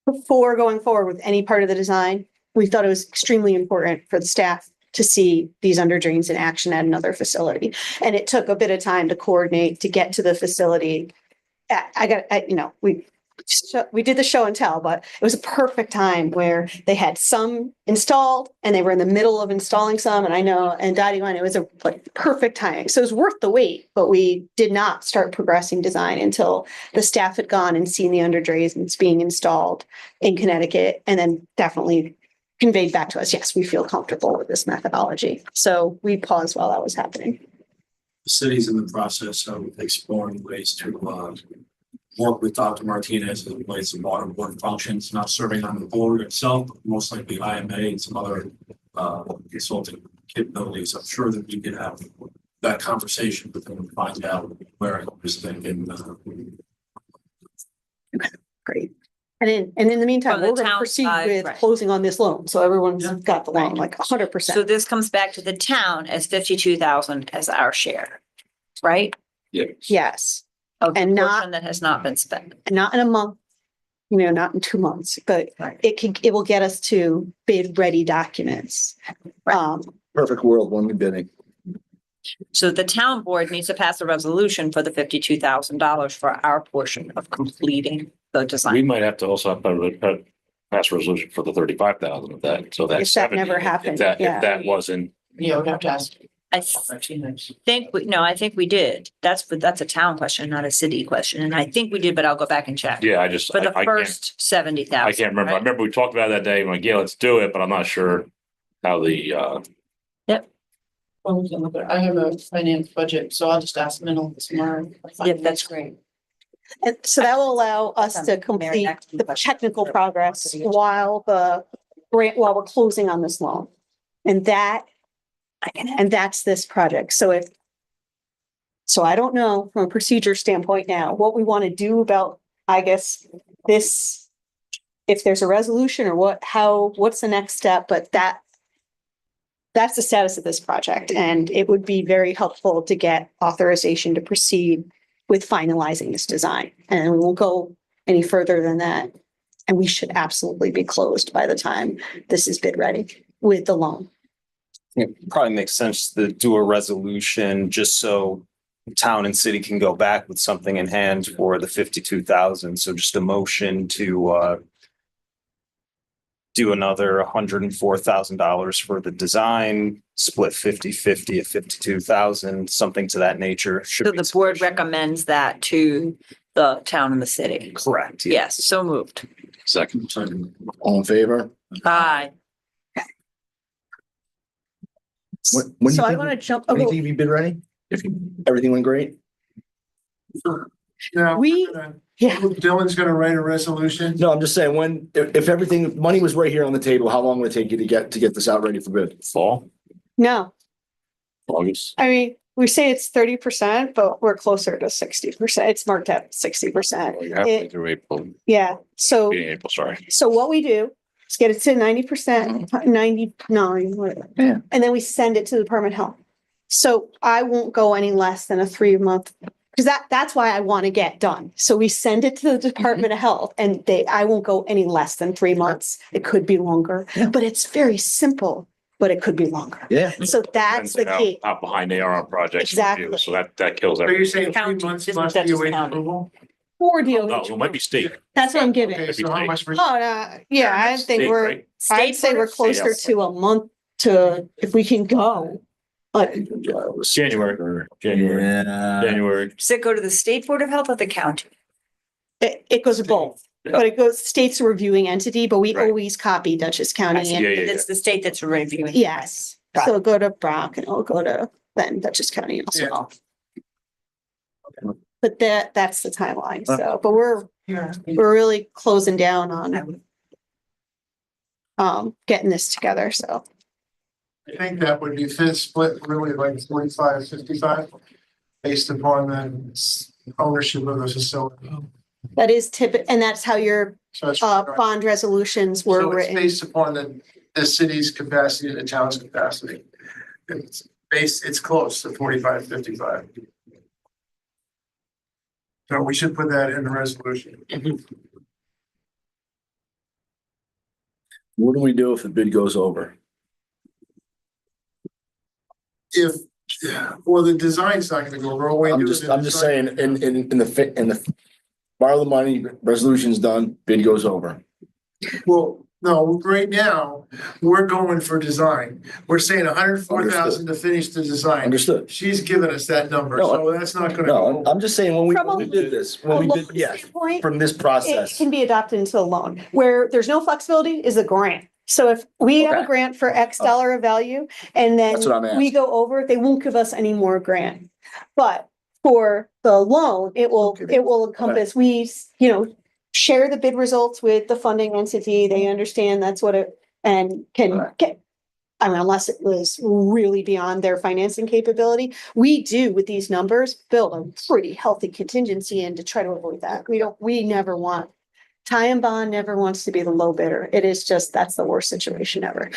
before going forward with any part of the design, we thought it was extremely important for the staff to see these under drains in action at another facility. And it took a bit of time to coordinate to get to the facility. We did the show and tell, but it was a perfect time where they had some installed and they were in the middle of installing some. And I know, and Dottie went, it was a perfect timing. So it was worth the wait, but we did not start progressing design until the staff had gone and seen the under drains being installed in Connecticut, and then definitely conveyed back to us, yes, we feel comfortable with this methodology. So we paused while that was happening. The city's in the process of exploring ways to work with Dr. Martinez as it relates to water board functions, not serving on the board itself, but most likely IMA and some other consulting capabilities. I'm sure that we could have that conversation with them and find out where this thing and Great. And in the meantime, From the we're gonna town proceed side, with right. closing on this loan. So everyone's Yeah. got the loan, like 100%. So this comes back to the town as 52,000 as our share, right? Yes, Of the And not- portion that has not been spent. not in a month, not in 2 months, but it will get us to bid ready documents. Perfect world, when we bidding. So the town board needs to pass a resolution for the $52,000 for our portion of completing the We design. might have to also pass a resolution for the 35,000 of that, so that's If that 70. never If happened, that, yeah. if that wasn't, Yeah, we'd have to ask. I think, I think we did. That's a town question, not a city question. And I think we did, but I'll go back and check. yeah, I just, For the I can't, first 70,000. I can't remember. I remember we talked about it that day. I'm like, yeah, let's do it, but I'm not sure how the, Well, we can look at it. I have a finance budget, so I'll just ask Minil tomorrow. Yep, that's great. And so that will allow us to complete the technical progress while while we're closing on this loan. And that's this project. So I don't know from a procedure standpoint now, what we want to do about, I guess, this, if there's a resolution or what's the next step, but that's the status of this project. And it would be very helpful to get authorization to proceed with finalizing this design. And we won't go any further than that. And we should absolutely be closed by the time this is bid ready with the loan. It probably makes sense to do a resolution just so town and city can go back with something in hand for the 52,000. So just a motion to do another $104,000 for the design, split 50-50 at 52,000, something to that nature. Should So be the board sufficient. recommends that to the town and the city. Correct. Yes, so moved. second. All in favor? Aye. When do you So I think- want to jump, When do you think you'd bid ready? If everything went great? Now, We- yeah, Dylan's gonna write a resolution. No, I'm just saying, if everything, money was right here on the table, how long would it take you to get this out ready for bid? Fall, no, August. I mean, we say it's 30%, but we're closer to 60%. It's marked at 60%. You're halfway through April, Yeah, so. beginning of April, sorry. So what we do is get it to 90%, 99, whatever. Yeah. And then we send it to the Department of Health. So I won't go any less than a 3-month, because that's why I want to get done. So we send it to the Department of Health and I won't go any less than 3 months. It could be longer, Yeah. but it's very simple, but it could be longer. Yeah. So that's the Depends on key. How behind they are on projects. Exactly. So that kills So everything. you're saying 3 County, months this- must that's be just awaiting county. approval? Or deal. No, it might be state. That's what I'm giving. Okay, so how much? Oh, yeah, I think State, we're, right? I'd say we're closer to a month to, if we can go. But January. January. Does it go to the state board of health or the county? it goes to both, but it goes, state's a reviewing entity, but we Right. always copy Dutchess County. Yeah, and- yeah, yeah. It's the state that's reviewing. Yes, so it'll go to Brock and it'll go to then Dutchess County also. But that's the timeline, so, but we're really closing down on getting this together, so. I think that would be split really like 45-55, based upon the ownership of the facility. That is and that's how your So it's bond resolutions were so it's written. based upon the city's capacity and the town's capacity. It's close to 45-55. So we should put that in the resolution. What do we do if the bid goes over? Well, the design's not gonna go over. All we do is the I'm just design. saying, in the borrow the money, resolution's done, bid goes over. Well, no, right now, we're going for design. We're saying 104,000 to finish the design. Understood? She's given us that number, No, so that's not gonna No, go. I'm just saying, when From a- we did this, From a when we loan did, yes, standpoint, from this it process. can be adopted into a loan. Where there's no flexibility is a grant. So if we have a Okay. grant for X dollar of value and then That's what I'm we asking. go over, they won't give us any more grant. But for the loan, it will encompass, share the bid results with the funding entity. They understand that's what it, and can Right. get. I mean, unless it was really beyond their financing capability, we do with these numbers, build a pretty healthy contingency in to try to avoid that. We never want. Ty and bond never wants to be the low bidder. It is just, that's the worst situation ever.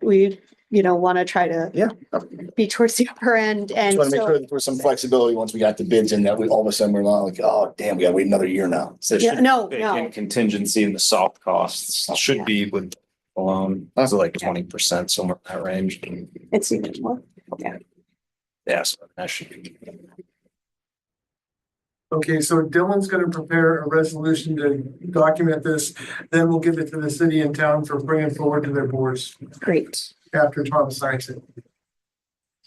We, want to try to Yeah. be towards the upper end Just and want to make sure so, that there was some flexibility once we got the bids in that we all of a sudden we're not like, oh, damn, we gotta wait another year now. So it yeah, should no, bake no. in contingency in the soft costs. It should be with alone, it's like 20%, somewhere in that range. It's even more. Yeah, so that should be. Okay, so Dylan's gonna prepare a resolution to document this, then we'll give it to the city and town for bringing forward to their boards Great. after Tom signs it.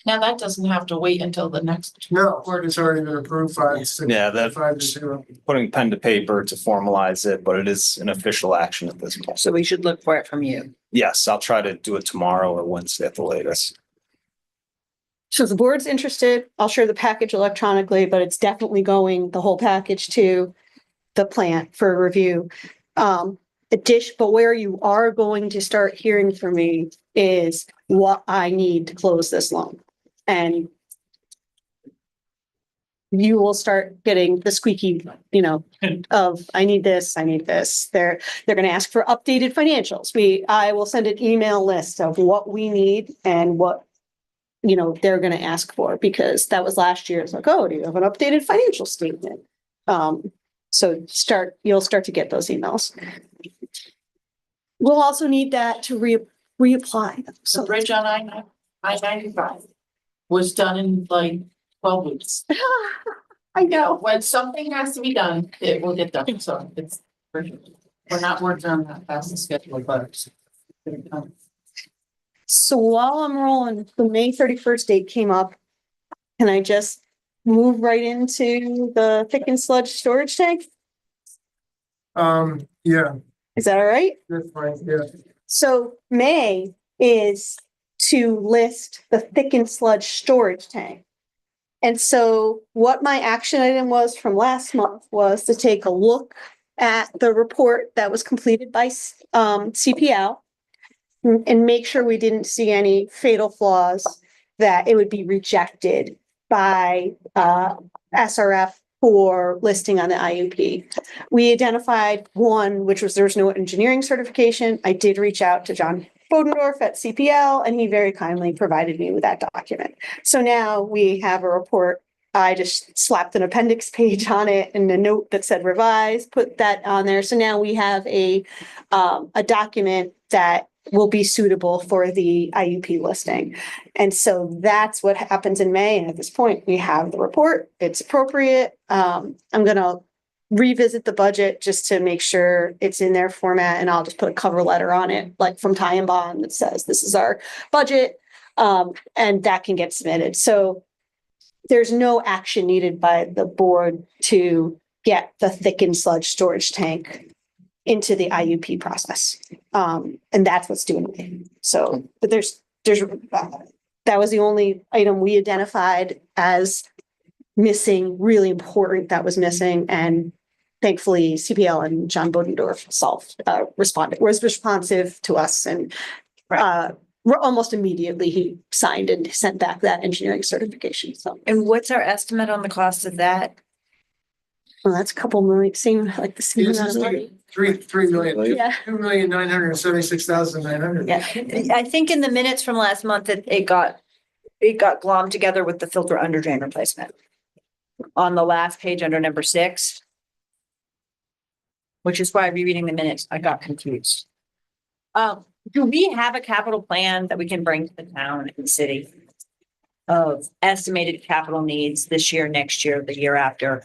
Now that doesn't have to wait until the next. No, it's already been approved 5-6. Yeah, that- 5-0. Putting pen to paper to formalize it, but it is an official action at this point. So we should look for it from you. Yes, I'll try to do it tomorrow or Wednesday at the latest. So if the board's interested, I'll share the package electronically, but it's definitely going, the whole package to the plant for review. But where you are going to start hearing from me is what I need to close this loan. And you will start getting the squeaky, of I need this, I need this. They're gonna ask for updated financials. I will send an email list of what we need and what they're gonna ask for, because that was last year. It's like, oh, do you have an updated financial statement? So you'll start to get those emails. We'll also need that to reapply. The So bridge on I-95 was done in like 12 weeks. I know. When something has to be done, it will get done. So we're not working on that fast and schedule, but. So while I'm rolling, the May 31st date came up. Can I just move right into the thick and sludge storage tank? Yeah, Is that all right? that's fine, yeah. So May is to list the thick and sludge storage tank. And so what my action item was from last month was to take a look at the report that was completed by CPL and make sure we didn't see any fatal flaws, that it would be rejected by SRF for listing on the IUP. We identified one, which was there's no engineering certification. I did reach out to John Bodendorf at CPL, and he very kindly provided me with that document. So now we have a report. I just slapped an appendix page on it and a note that said revise, put that on there. So now we have a document that will be suitable for the IUP listing. And so that's what happens in May. And at this point, we have the report. It's appropriate. I'm gonna revisit the budget just to make sure it's in their format, and I'll just put a cover letter on it, like from Ty and Bond, that says this is our budget. And that can get submitted. So there's no action needed by the board to get the thick and sludge storage tank into the IUP process. And that's what's doing it. So, but there's, that was the only item we identified as missing, really important that was missing. And thankfully CPL and John Bodendorf was responsive to us, and almost immediately he signed and sent back that engineering certification. So, And what's our estimate on the cost of that? well, that's a couple million, seem like the same It's amount just of like money. 3 million, Yeah. 2,976,900. Yeah. I think in the minutes from last month, it got glommed together with the filter under drain replacement. On the last page under number 6. Which is why rereading the minutes, I got confused. Do we have a capital plan that we can bring to the town and city? Of estimated capital needs this year, next year, the year after?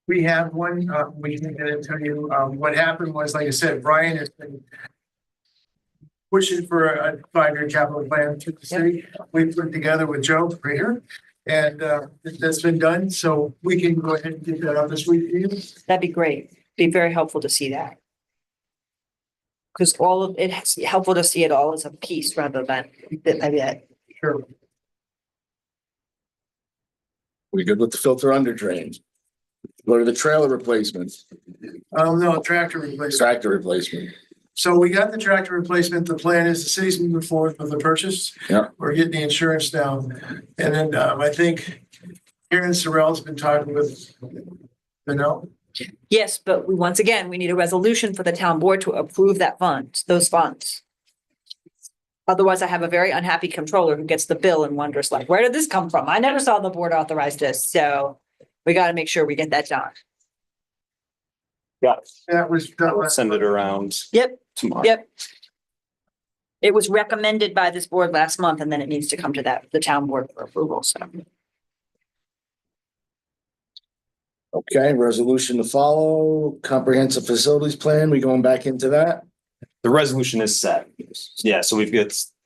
We have one, we can get into you, what happened was, like I said, Brian has been pushing for a 5-year capital plan through the city. We put together with Joe Prater, and that's been done, so we can go ahead and get that out this week. That'd be great. Be very helpful to see that. Because all of it is helpful to see it all as a piece rather than bit by bit. Sure. We good with the filter under drains? Go to the trailer replacements, No, tractor replacement. tractor replacement. So we got the tractor replacement. The plan is the city's moving forward with the purchase. Yeah. We're getting the insurance down. And then, I think Aaron Sorrell's been talking with, Yes, but once again, we need a resolution for the town board to approve those funds. Otherwise, I have a very unhappy controller who gets the bill and wonders like, where did this come from? I never saw the board authorize this, so we gotta make sure we get that done. Yeah, that was. I'll send it around Yep, tomorrow. yep. It was recommended by this board last month, and then it needs to come to the town board for approval, so. Okay, resolution to follow, comprehensive facilities plan, we going back into that? The resolution is set. Yeah, so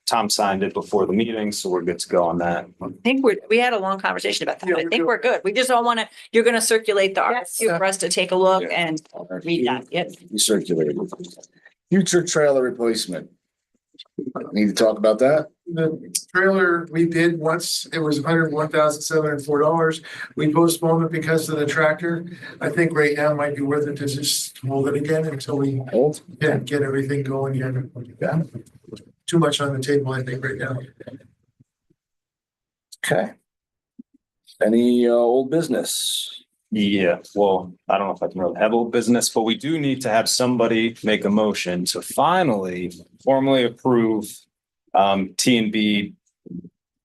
Tom signed it before the meeting, so we're good to go on that. I think we had a long conversation about that. Yeah, I we think do. we're good. We just don't wanna, you're gonna circulate the Yes. RFQ for us to take a look Yeah. and read that. Yep. You circulated. Future trailer replacement. Need to talk about that? The trailer we did once, it was $101,704. We postponed it because of the tractor. I think right now might be worth it to just hold it again until we Hold. get everything going again. Yeah. Too much on the table, I think, right now. Okay. Any old business? Yeah, well, I don't know if I can really have old business, but we do need to have somebody make a motion to finally formally approve T&B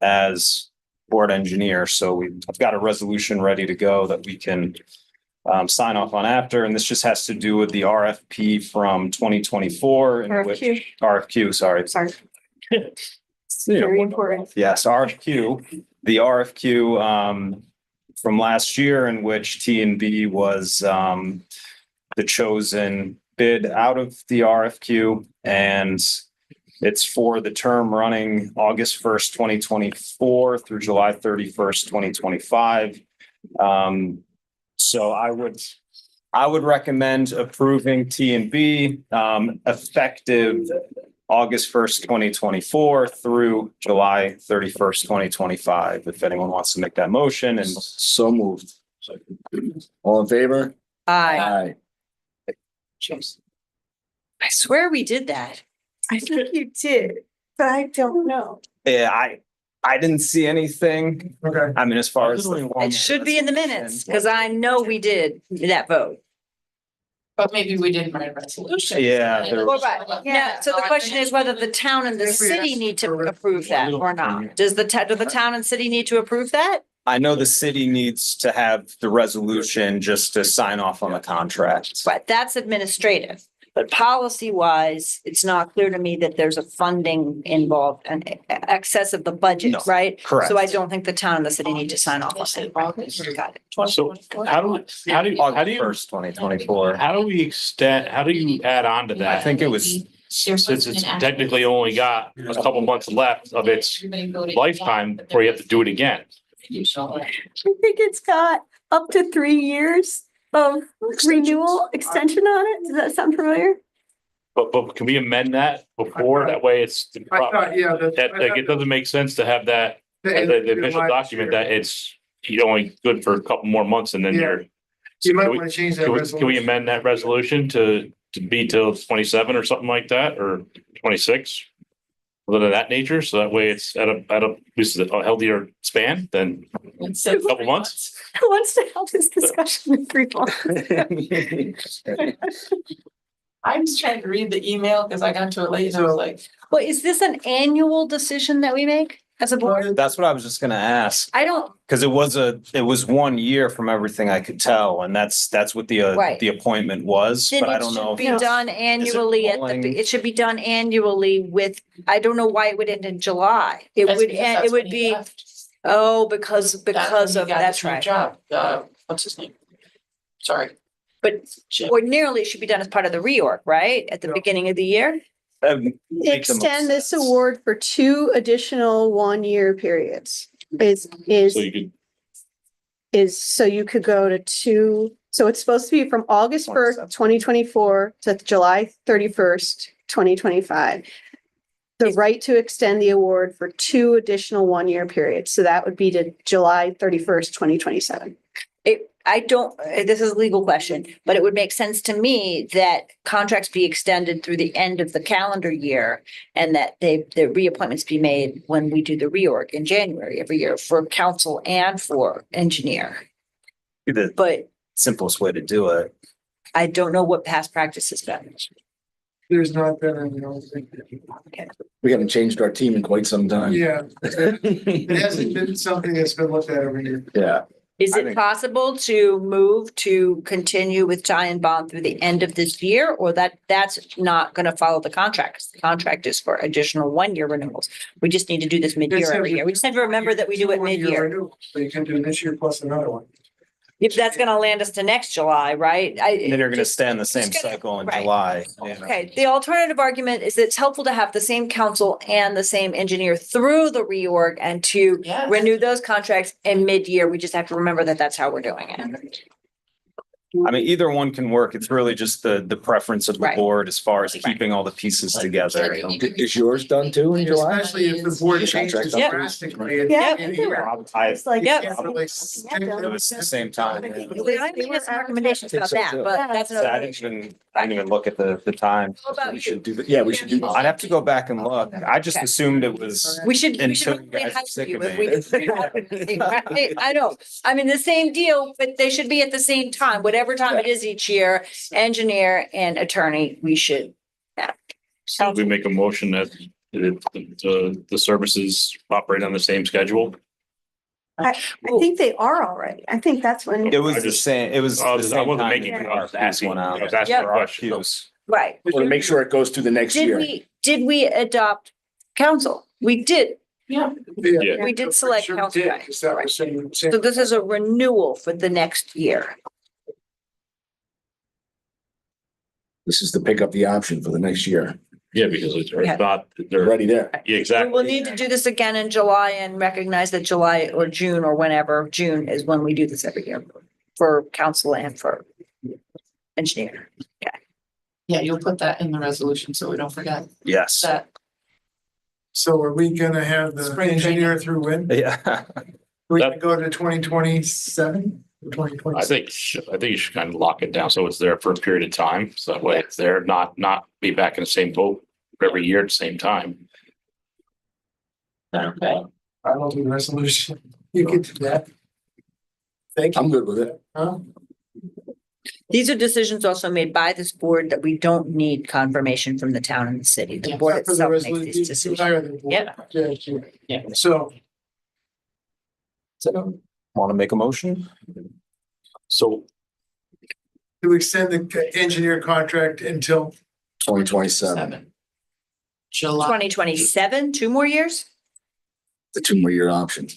as board engineer. So I've got a resolution ready to go that we can sign off on after, and this just has to do with the RFP from 2024. RFQ, sorry. Sorry. Very important. Yes, RFQ, the RFQ from last year in which T&B was the chosen bid out of the RFQ, and it's for the term running August 1st, 2024 through July 31st, 2025. So I would recommend approving T&B effective August 1st, 2024 through July 31st, 2025. If anyone wants to make that motion, and So moved. All in favor? I Aye. I swear we did that. I think you did, but I don't know. yeah, I didn't see anything. Okay. I mean, as far as It should be in the minutes, because I know we did that vote. But maybe we didn't write a resolution. Yeah, there was- Yeah, so the question is whether the town and the city need to approve that or not. Do the town and city need to approve that? I know the city needs to have the resolution just to sign off on the contract. But that's administrative. But policy wise, it's not clear to me that there's a funding involved and excess of the budget, No, right? correct. So I don't think the town and the city need to sign off on it. Got it. So how do you, August 1st, 2024. how do you add on to I that? think it was, Since it's technically only got a couple months left of its lifetime before you have to do it again. I think it's got up to 3 years of renewal extension on it. Does that sound familiar? But can we amend that before? That way it's. I thought, yeah. That, like, it doesn't make sense to have that, the official document that it's, you're only good for a couple more months and then Yeah. you're. You might Can we- want to change that Can we resolution. amend that resolution to be till 27 or something like that, or 26? A little of that nature, so that way it's at a healthier span than a couple months. Who wants to have this discussion in 3 months? I'm just trying to read the email because I got to it late and I was like, Well, is this an annual decision that we make as a board? that's what I was just gonna ask. I don't, Cause it was 1 year from everything I could tell, and that's what Right. the appointment was, then but I it don't know. should if- be done annually rolling? it should be done annually with, I don't know why it would end in July. It that's would, because end. that's it when would he be, left. oh, because That's when he of, got that's his new right. Job, what's his name? Sorry. But Jim. ordinarily it should be done as part of the reorg, right? At the Yeah. beginning of the year? Make the most Extend this sense. award for 2 additional 1-year periods. So you could, So you could go to 2, so it's supposed to be from August 1st, 2024 to July 31st, 2025. The right to extend the award for 2 additional 1-year periods. So that would be to July 31st, 2027. I don't, this is a legal question, but it would make sense to me that contracts be extended through the end of the calendar year and that the reappointments be made when we do the reorg in January every year for council and for engineer. The But simplest way to do it. I don't know what past practice has been. There's not been any, I don't think. We haven't changed our team in quite some time. Yeah, it hasn't been something that's been looked at every year. Yeah. Is I it think- possible to move to continue with tie and bond through the end of this year, or that's not gonna follow the contract? 'Cause the contract is for additional 1-year renewals. We just need to do this mid-year every year. We just have to remember that we do it 1-year mid-year. renewal, So you can do this year plus another one. If that's gonna land us to next July, right? And then you're gonna stay in the same just gotta- cycle in right. July. Yeah. Okay, the alternative argument is that it's helpful to have the same council and the same engineer through the reorg and to Yeah. renew those contracts in mid-year. We just have to remember that that's how we're doing it. I mean, either one can work. It's really just the preference of the Right. board as far as keeping all the pieces together. Is yours done too in July? Especially if the board changes Yep. drastically. it- Yeah, it- they were. I, It's like. Yep. It was the same time. I have some recommendations about that, but that's So I another. didn't even look at the time. How about We you? should do that. Yeah, we should do that. I'd have to go back and look. I just Okay. assumed it was, We should Until you probably guys are hire sick you of if me. we. Right, I know. I mean, the same deal, but they should be at the same time, whatever time it is each year, engineer and attorney, we should. So we make a motion that the services operate on the same schedule. I think they are already. I think that's when. it was I the just- same, it was. I the same wasn't time making, that I was our asking, went out. I was asking Yeah. a question. RFQs. Right. Or to make sure it goes to the next year. Did we adopt council? We did. Yeah. We did select Sure council did, guy. 'cause that was same- same- So this is a renewal for the next year. This is to pick up the option for the next year. Yeah, because it's Yeah. not, They're they're, already there. yeah, We will exactly. need to do this again in July and recognize that July or June or whenever, June is when we do this every year for council and for engineer. Yeah, you'll put that in the resolution so we don't forget Yes. that. So are we gonna have the Spring engineer through when? Yeah. We can go to 2027 or 2020? I think you should kind of lock it down so it's there for a period of time. So that way it's there, not be back in the same boat every year at the same time. Okay. I will do the resolution. You can do that. Thank I'm you. good with it. Huh? These are decisions also made by this board that we don't need confirmation from the town and the city. The board Except for the itself makes resolution, these you decisions. hire the board. Yeah. Yeah, sure. Yeah. So Want to make a motion? So to extend the engineer contract until 2027, July. 2027, 2 more years? the 2-more-year option.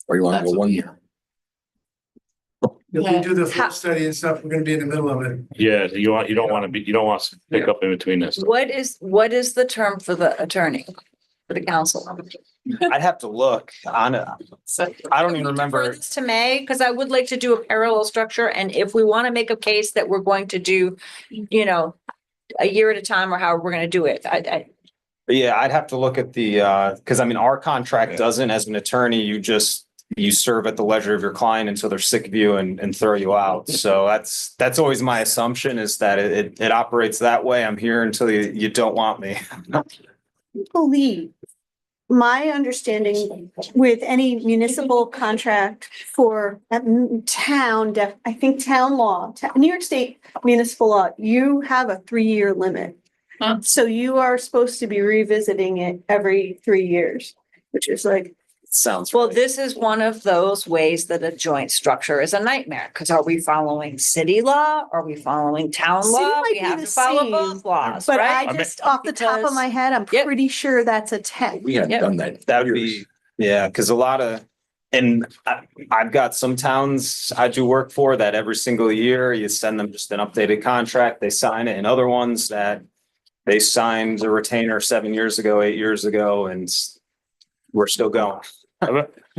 Or you want to That's go 1 year? if we do the How- full study and stuff, we're gonna be in the middle of it. yeah, you don't want us to pick up in between this. What is the term for the attorney, for the council? I'd have to look on it. So I don't even Can we remember. defer this to May, because I would like to do a parallel structure, and if we want to make a case that we're going to do, you know, a year at a time or however we're gonna do it, But yeah, I'd have to look at the, because I mean, our contract doesn't, as an attorney, you serve at the leisure of your client until they're sick of you and throw you out. So that's always my assumption, is that it operates that way. I'm here until you don't want me. Believe. My understanding with any municipal contract for town, I think town law, New York State municipal law, you have a 3-year limit. Huh. So you are supposed to be revisiting it every 3 years, which is like, Sounds. well, right. this is one of those ways that a joint structure is a nightmare, because are we following city law? Are we following town City law? might We be have the to follow same, both laws, but right? I just, off the top of Because- my head, I'm Yep. pretty sure that's a 10. We haven't Yep. done that. That would be, yeah, because a lot of, and I've got some towns I do work for that every single year you send them just an updated contract, they sign it, and other ones that they signed a retainer 7 years ago, 8 years ago, and we're still going.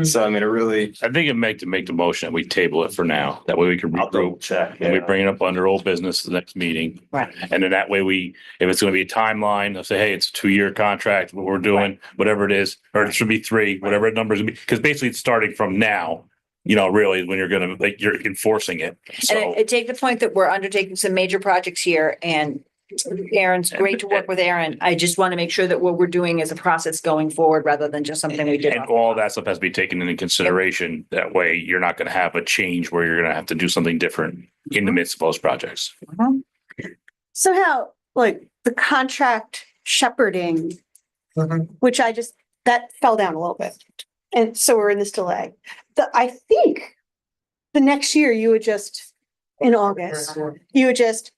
So I mean, it really, I think it make the motion, we table it for now. That way we can I'll double regroup check. and we Yeah. bring it up under old business the next meeting. Right. And then that way if it's gonna be a timeline, I'll say, hey, it's a 2-year contract, what we're doing, whatever it is, or it should be 3, whatever the numbers, because basically it's starting from now, really when you're gonna, like, you're enforcing it. And So. I take the point that we're undertaking some major projects here and Aaron's great to work with Aaron. I just want to make sure that what we're doing is a process going forward rather than just something we did. And all that stuff has to be taken into consideration. That way you're not gonna have a change where you're gonna have to do something different in the midst of those projects. Somehow, like the contract shepherding, which that fell down a little bit. And so we're in this delay. I think the next year you would just, in August, you would just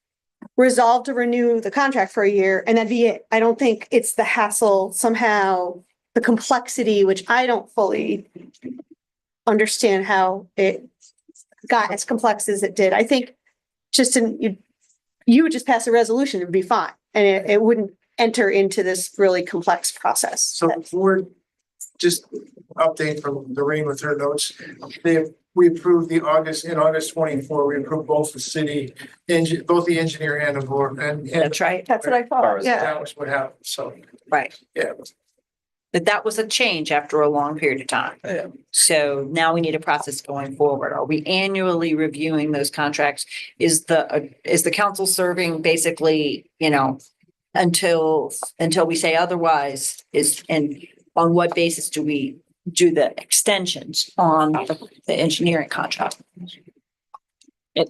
resolve to renew the contract for a year and that'd be it. I don't think it's the hassle somehow, the complexity, which I don't fully understand how it got as complex as it did. I think just you would just pass a resolution, it'd be fine. And it wouldn't enter into this really complex process. So for just update from Doreen with her notes, we approved in August 24, we approved both the city, both the engineer and the board, and That's right. That's what I thought, yeah. that was what happened, so, Right. yeah. But that was a change after a long period of time. Yeah. So now we need a process going forward. Are we annually reviewing those contracts? Is the council serving basically, until we say otherwise and on what basis do we do the extensions on the engineering contract? So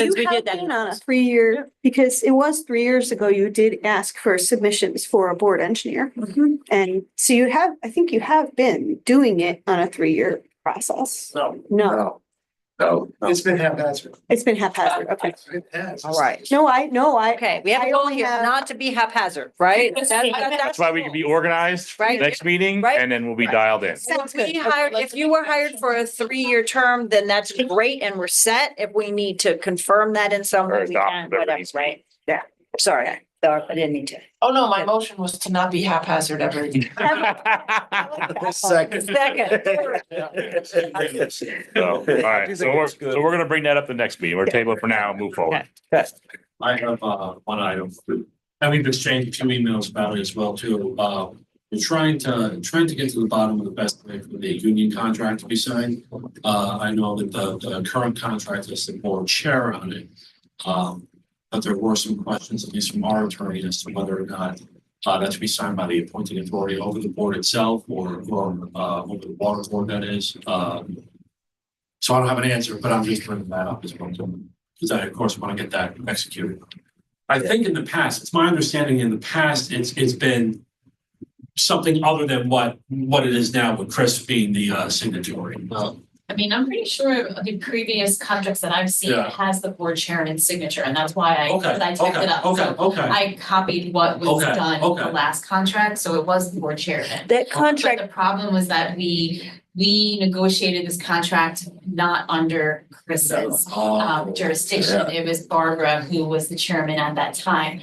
Since we you have did that. been on a 3-year, because it was 3 years ago, you did ask for submissions for a board engineer. And so I think you have been doing it on a 3-year process. No, It's been haphazard. it's been haphazard. Okay. It has. All right. No, I. Okay, we have I a goal only here have- not to be haphazard, right? That's why we can be organized Right. next meeting Right. and then we'll be dialed in. Sounds If we good. hired, if you were hired for a 3-year term, then that's great and we're set. If we need to confirm that in some way, Or we adopt can, whatever whatever, needs. right? Yeah, sorry, I didn't mean to. Oh, no, my motion was to not be haphazard ever. Second. Second. So, all right, so we're gonna bring that up the next meeting. We're table it for now, and move forward. I have one item, and we've exchanged 2 emails about it as well too. We're trying to get to the bottom of the best way for the union contract to be signed. I know that the current contract has the board chair on it. But there were some questions, at least from our attorney, as to whether or not that should be signed by the appointing authority over the board itself or over the water board, that is. So I don't have an answer, but I'm just bringing that up as well too, because I, of course, want to get that executed. I think in the past, it's my understanding in the past, it's been something other than what it is now with Chris being the signatory. I mean, I'm pretty sure the previous contracts that I've seen Yeah. has the board chairman signature, and that's why I Okay, typed okay, it up. okay, So okay. I copied what was Okay, done in okay. the last contract, so it was the board chairman. That But contract, the problem was that we negotiated this contract not under Chris's jurisdiction. Yeah. It was Barbara who was the chairman at that time.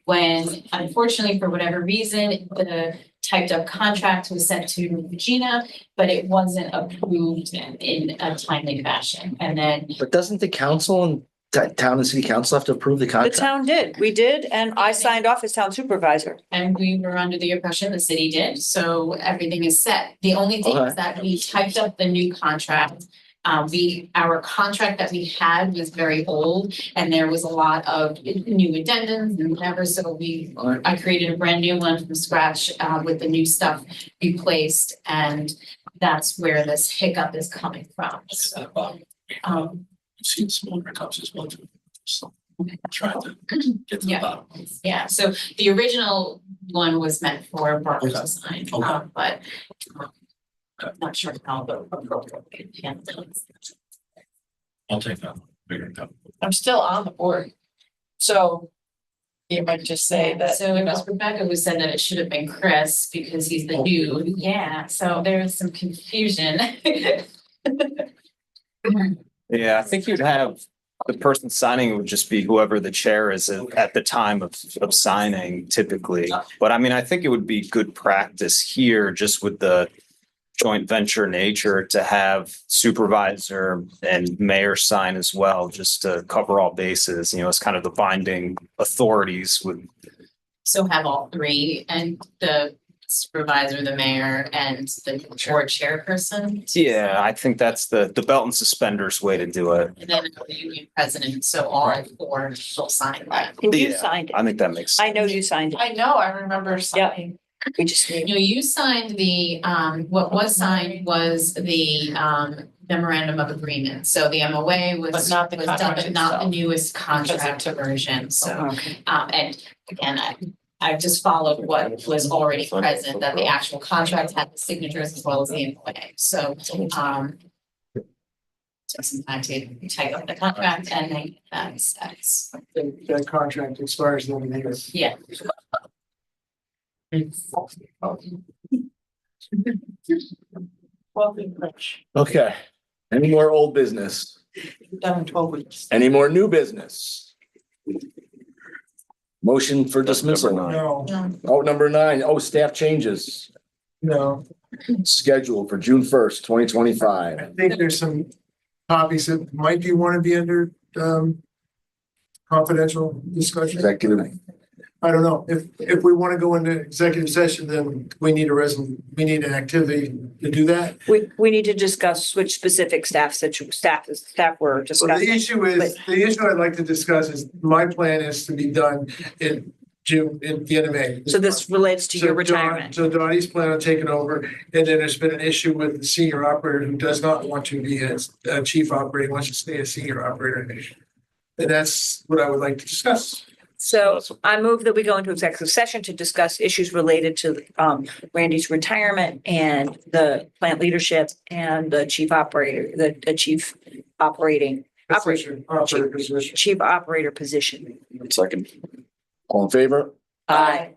When unfortunately, for whatever reason, the typed up contract was sent to Regina, but it wasn't approved in a timely fashion. And then But doesn't the council and town and city council have to approve the the contract? town did, we did, and I signed off as town supervisor. And we were under the impression the city did, so everything is set. The only thing Okay. is that we typed up the new contract. Our contract that we had was very old and there was a lot of new addendums and whatever, so I created a brand new one from scratch, with the new stuff replaced, and that's where this hiccup is coming from, so. I've seen smaller cups as well too. So trying to get to the Yeah. bottom. Yeah, so the original one was meant for Barbara Okay. to sign, Okay. but I'm not sure how the appropriate handle is. I'll take that one. Figure it out. I'm still on the board. So you might just say that. So it was Rebecca who said that it should have been Chris because he's the new, so there's some confusion. Yeah, I think you'd have, the person signing would just be whoever the chair is at the time of signing typically. But I mean, I think it would be good practice here, just with the joint venture nature to have supervisor and mayor sign as well, just to cover all bases, it's kind of the binding authorities with. So have all three and the supervisor, the mayor and the board chairperson. Yeah, I think that's the belt and suspenders way to do it. And then the union president, so all four will sign that. And you Yeah, signed it. I think that makes. I know you signed it. I know, I remember signing. We just need. No, you signed the, what was signed was the, memorandum of agreement. So the MOA was. But not the was done, contract but not the itself. newest contract version, so. Okay. And again, I just followed what was already present, that the actual contract had the signatures as well as the MOA, so, took some time to type up the contract and then that's, That contract expires in the year. yeah. Well, Rich, Okay. Any more old business? done in 12 weeks. Any more new business? Motion for dismissal. No, Oh, number 9. Oh, staff changes. no, Scheduled for June 1st, 2025. I think there's some topics that might be want to be under confidential discussion. Executive. I don't know. If we want to go into executive session, then we need we need an activity to do that. We need to discuss which specific staff were So the discussing. issue is, the issue I'd like to discuss is my plan is to be done in June, in the end of May. So this relates to your So Dawn- retirement. So Dottie's plan on taking over, and then there's been an issue with the senior operator who does not want to be a chief operator, wants to stay a senior operator. And that's what I would like to discuss. So I move that we go into executive session to discuss issues related to Randy's retirement and the plant leadership and the chief operator, the chief operating Operator position. chief operator position. Second. All in favor? Aye.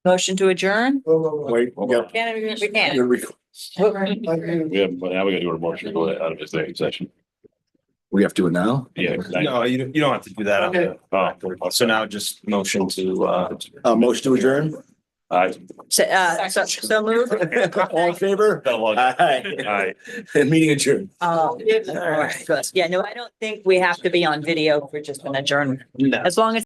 Motion to adjourn? Wait, we got. We can't. Here we We have, but now we gotta do a motion to go out of executive session. we have to do it now? Yeah. No, you don't have to do that. Okay. So now just motion to, Motion to adjourn? So moved. All in favor? Aye. Aye. Meeting adjourned. All right, good. Yeah, no, I don't think we have to be on video for just an adjournment. no. As long as